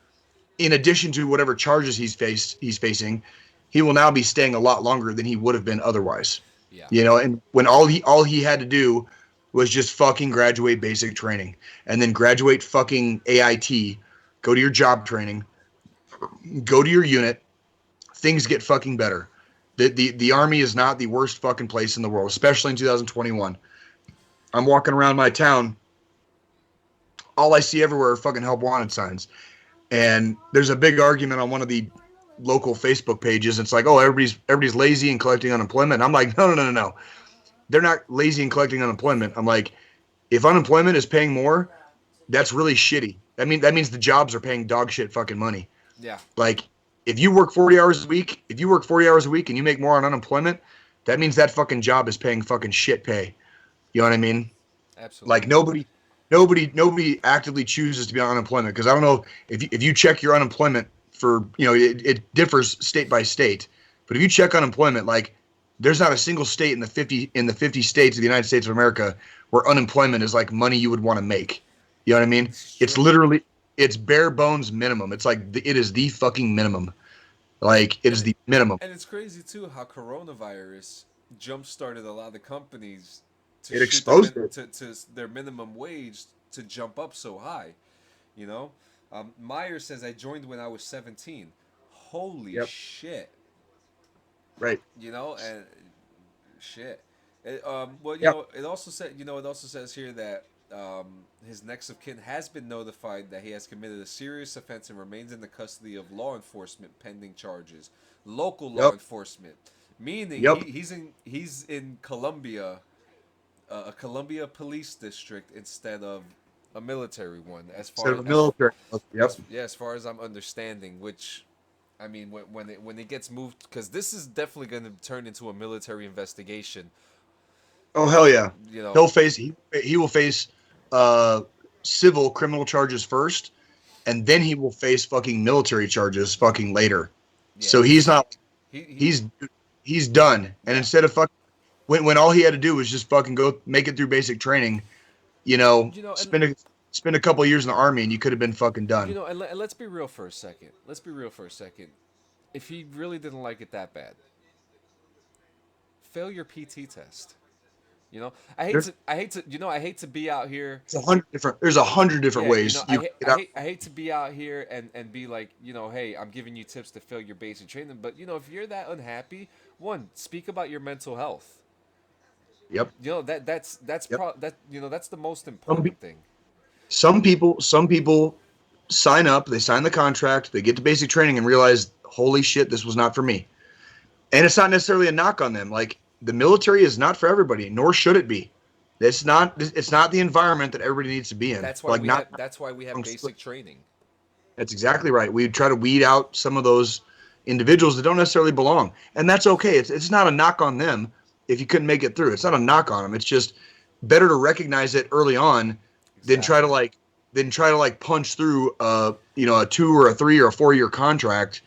In addition to whatever charges he's facing, he will now be staying a lot longer than he would have been otherwise. Yeah. You know, and when all he had to do was just fucking graduate basic training and then graduate fucking AIT, go to your job training, go to your unit, things get fucking better. The Army is not the worst fucking place in the world, especially in 2021. I'm walking around my town. All I see everywhere are fucking help wanted signs. And there's a big argument on one of the local Facebook pages. It's like, oh, everybody's lazy and collecting unemployment. And I'm like, no. They're not lazy and collecting unemployment. I'm like, if unemployment is paying more, that's really shitty. That means the jobs are paying dog shit fucking money. Yeah. Like, if you work 40 hours a week, and you make more on unemployment, that means that fucking job is paying fucking shit pay. You know what I mean? Absolutely. Like, nobody actively chooses to be on unemployment, because I don't know if you check your unemployment for, you know, it differs state by state, but if you check unemployment, like, there's not a single state in the 50 states of the United States of America where unemployment is like money you would want to make. You know what I mean? It's literally, it's bare bones minimum. It's like it is the fucking minimum. Like, it is the minimum. And it's crazy too how coronavirus jump started a lot of the companies to It shoot exposed it. to their minimum wage to jump up so high. You know, Meyer says I joined when I was 17. Holy Yep. shit! Right. You know, and shit. Well, Yep. it also said, it also says here that his next of kin has been notified that he has committed a serious offense and remains in the custody of law enforcement pending charges. Local law Yep. enforcement, meaning Yep. he's in Columbia, a Columbia police district instead of a military one. Instead of a military. Yep. As far as I'm understanding, which, I mean, when it gets moved, because this is definitely going to turn into a military investigation. Oh, hell yeah. You know, He will face civil criminal charges first, and then he will face fucking military charges fucking later. yeah, So he's not he he's done. And instead of fucking, when all he had to do was just fucking go make it through basic training, spend a couple of years in the Army, and you could have been fucking done. and let's be real for a second. If he really didn't like it that bad, fail your PT test. I hate to be out here. There's 100 different Yeah, ways. I hate to be out here and be like, hey, I'm giving you tips to fail your basic training. But, if you're that unhappy, one, speak about your mental health. Yep. That's Yep. That's the most important thing. Some people sign up, they sign the contract, they get to basic training and realize, holy shit, this was not for me. And it's not necessarily a knock on them. Like, the military is not for everybody, nor should it be. It's not the environment that everybody needs to be in. That's why we have basic training. That's exactly right. We try to weed out some of those individuals that don't necessarily belong, and that's okay. It's not a knock on them if you couldn't make it through. It's not a knock on them. It's just better to recognize it early on than try to punch through a 2 or a 3 or a 4 year contract,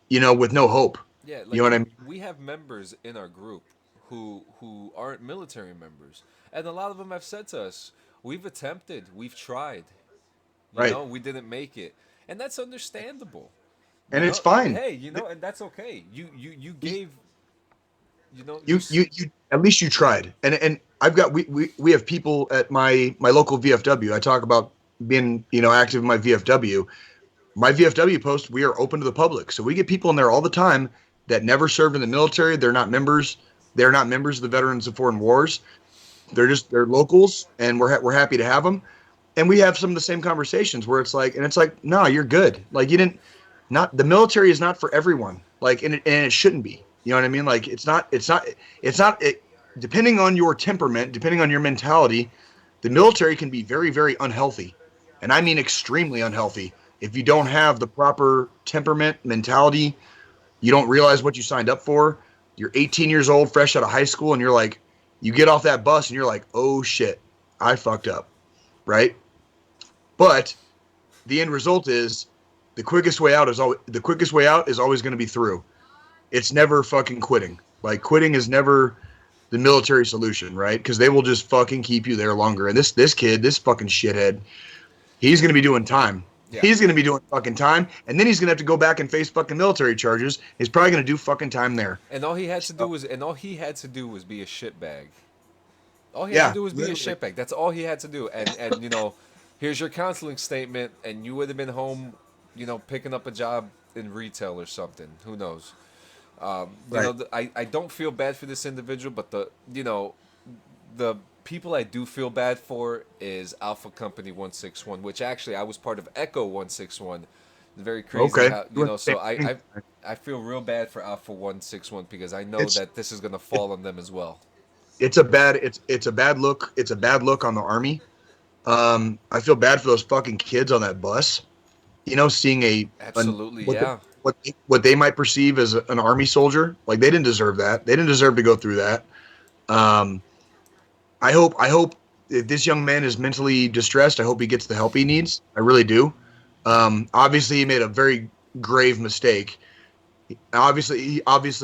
with no hope. Yeah, you know what I mean? We have members in our group who aren't military members, and a lot of them have said to us, "We've attempted, we've tried, we didn't make it," and that's understandable. And it's fine. Hey, and that's okay. You gave, you at least you tried. And I've got we have people at my local VFW. I talk about being active in my VFW. My VFW post, we are open to the public, so we get people in there all the time that never served in the military. They're not members. They're not members of the Veterans of Foreign Wars. They're locals, and we're happy to have them. And we have some of the same conversations where it's like, no, you're good. Like, the military is not for everyone. Like, and it shouldn't be. You know what I mean? Like, it's not. Depending on your temperament, depending on your mentality, the military can be very, very unhealthy, and I mean extremely unhealthy. If you don't have the proper temperament, mentality, you don't realize what you signed up for. You're 18 years old, fresh out of high school, and you're like, You get off that bus and you're like, oh shit, I fucked up, right? But the end result is the quickest way out is always going to be through. It's never fucking quitting. Like quitting is never the military solution, right? Because they will just fucking keep you there longer. And this kid, this fucking shithead, he's gonna be doing time. Yeah. He's gonna be doing fucking time, and then he's gonna have to go back and face fucking military charges. He's probably gonna do fucking time there. So, And all he had to do was be a shitbag. All he had to yeah, do was be a literally. shitbag. That's all he had to do. And here's your counseling statement, and you would have been home, picking up a job in retail or something. Who knows? Right. I don't feel bad for this individual, but the people I do feel bad for is Alpha Company 161, which actually I was part of Echo 161. It's very crazy Okay. how so I feel real bad for Alpha 161 because I know It's that this is gonna it, fall on them as well. it's a bad look. It's a bad look on the army. I feel bad for those fucking kids on that bus. Seeing Absolutely, what yeah. what they might perceive as an army soldier. Like they didn't deserve that. They didn't deserve to go through that. Um, I hope if this young man is mentally distressed, I hope he gets the help he needs. I really do. Obviously, he made a very grave mistake. Obviously,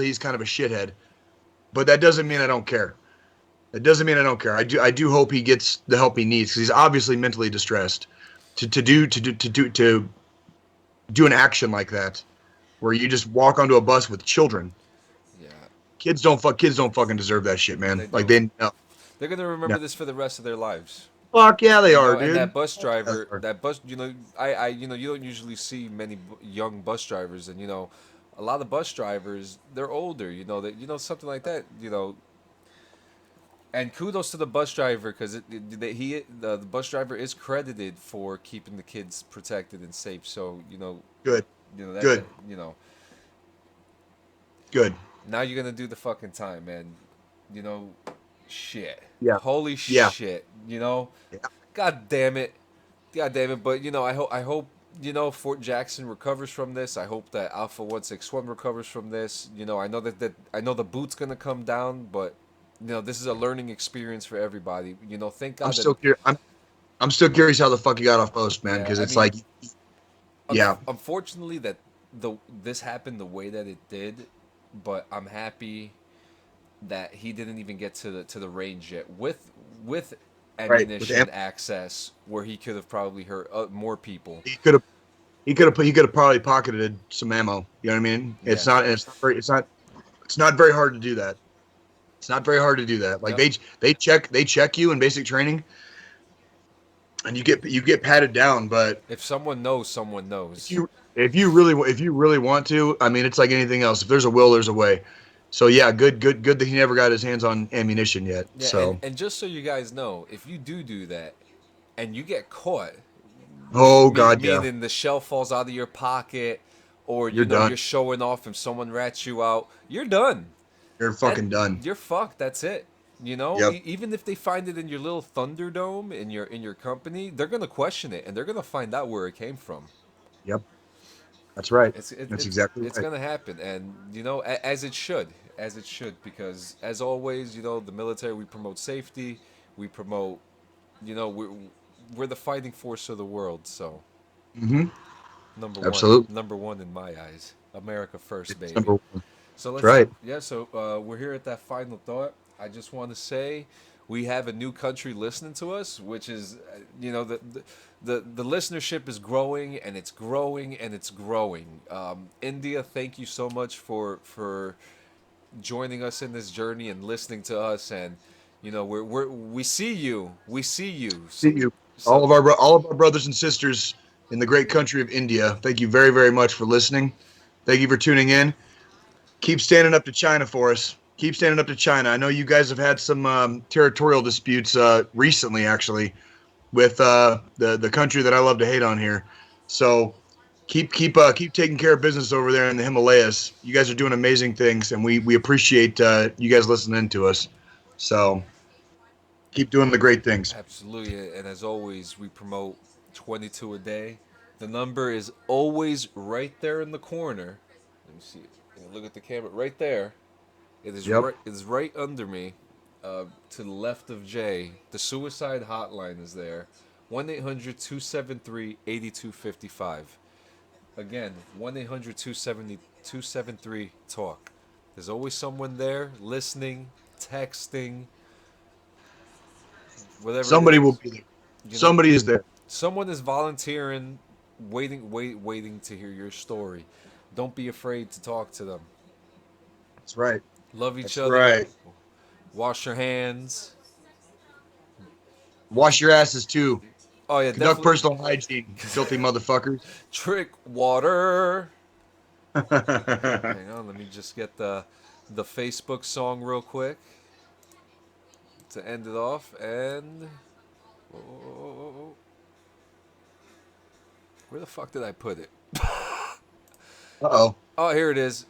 he's kind of a shithead. But that doesn't mean I don't care. That doesn't mean I don't care. I do hope he gets the help he needs because he's obviously mentally distressed. To do an action like that, where you just walk onto a bus with children. Yeah, Kids don't fucking deserve that shit, man. they Like don't. they no, They're gonna no. remember this for the rest of their lives. Fuck yeah, they are, And dude. that bus Fuck yeah, driver, they are. that bus, you don't usually see many young bus drivers, and a lot of bus drivers, they're older, that something like that, and kudos to the bus driver because the bus driver is credited for keeping the kids protected and safe. So Good, that good, good. now you're gonna do the fucking time, man. You know, shit, Yeah, holy yeah, shit, yeah. God damn it. God damn it! But I hope Fort Jackson recovers from this. I hope that Alpha 161 recovers from this. I know that I know the boot's gonna come down, but this is a learning experience for everybody. Thank I'm God that still curious. I'm still curious how the fuck you got off post, man. yeah. Because I it's mean, like, yeah, unfortunately that this happened the way that it did, but I'm happy that he didn't even get to the range yet with right. With ammunition access where he could have probably hurt more people. he could have he could have probably pocketed some ammo. You know what I mean? Yeah. It's not very hard to do that. It's not very hard to do that. Like Yep. they check you in basic training, and you get patted down. But If someone knows, someone if knows. you if you really want to, I mean, it's like anything else. If there's a will, there's a way. So yeah, good that he never got his hands on ammunition yet. Yeah, So and just so you guys know, if you do that, and you get caught, oh god, yeah, meaning the shell falls out of your pocket, or you're you're done. showing off and someone rats you out, you're done. You're That fucking done. you're fucked. That's it. Yep, Even if they find it in your little Thunderdome in your company, they're gonna question it and they're gonna find out where it came from. yep, that's right. It's it, That's it's exactly it's right. gonna happen, and as it should, because as always, the military, we promote safety, we promote, we're the fighting force of the world. So Mm-hmm. number Absolutely, one in my eyes, America first, it's baby. number one. So That's let's right. yeah. So we're here at that final thought. I just want to say we have a new country listening to us, which is the listenership is growing and it's growing and it's growing. India, thank you so much for joining us in this journey and listening to us, and we see you. See So, you, so all of our brothers and sisters in the great country of India. Thank you very very much for listening. Thank you for tuning in. Keep standing up to China for us. Keep standing up to China. I know you guys have had some territorial disputes recently, actually, with the country that I love to hate on here. So keep taking care of business over there in the Himalayas. You guys are doing amazing things, and we appreciate you guys listening to us. So keep doing the great things. absolutely, and as always, we promote 22 a day. The number is always right there in the corner. Let me see it. Look at the camera right there. It is Yep. right. It is right under me. to the left of Jay, the suicide hotline is there. 1-800-273-8255. Again, 1-800-273-talk. There's always someone there listening, texting, whatever it Somebody will is. be there. You know, Somebody is there. someone is volunteering, waiting to hear your story. Don't be afraid to talk to them. That's right. Love each That's other. right. Wash your hands. Wash your asses too. Oh yeah, Conduct definitely. personal hygiene, filthy motherfuckers. Trick water. Good. Hang on, let me just get the Facebook song real quick to end it off. And oh, where the fuck did I put it? Uh-oh. Oh, here it is.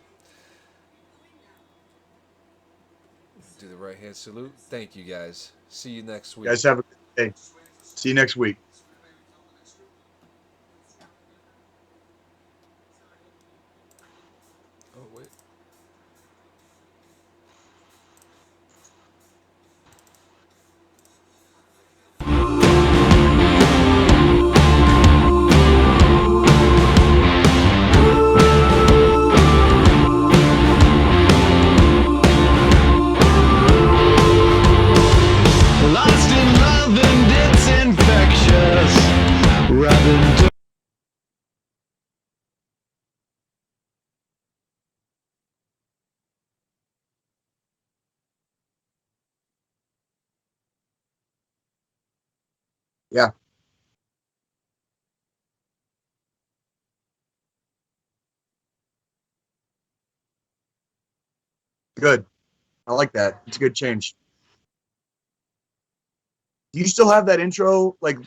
Do the right hand salute. Thank you guys. See you next You week. guys have a good day. See you next week. Oh wait. Lost in love and it's infectious. Rather Yeah, good. I like that. It's a good change. Do you still have that intro like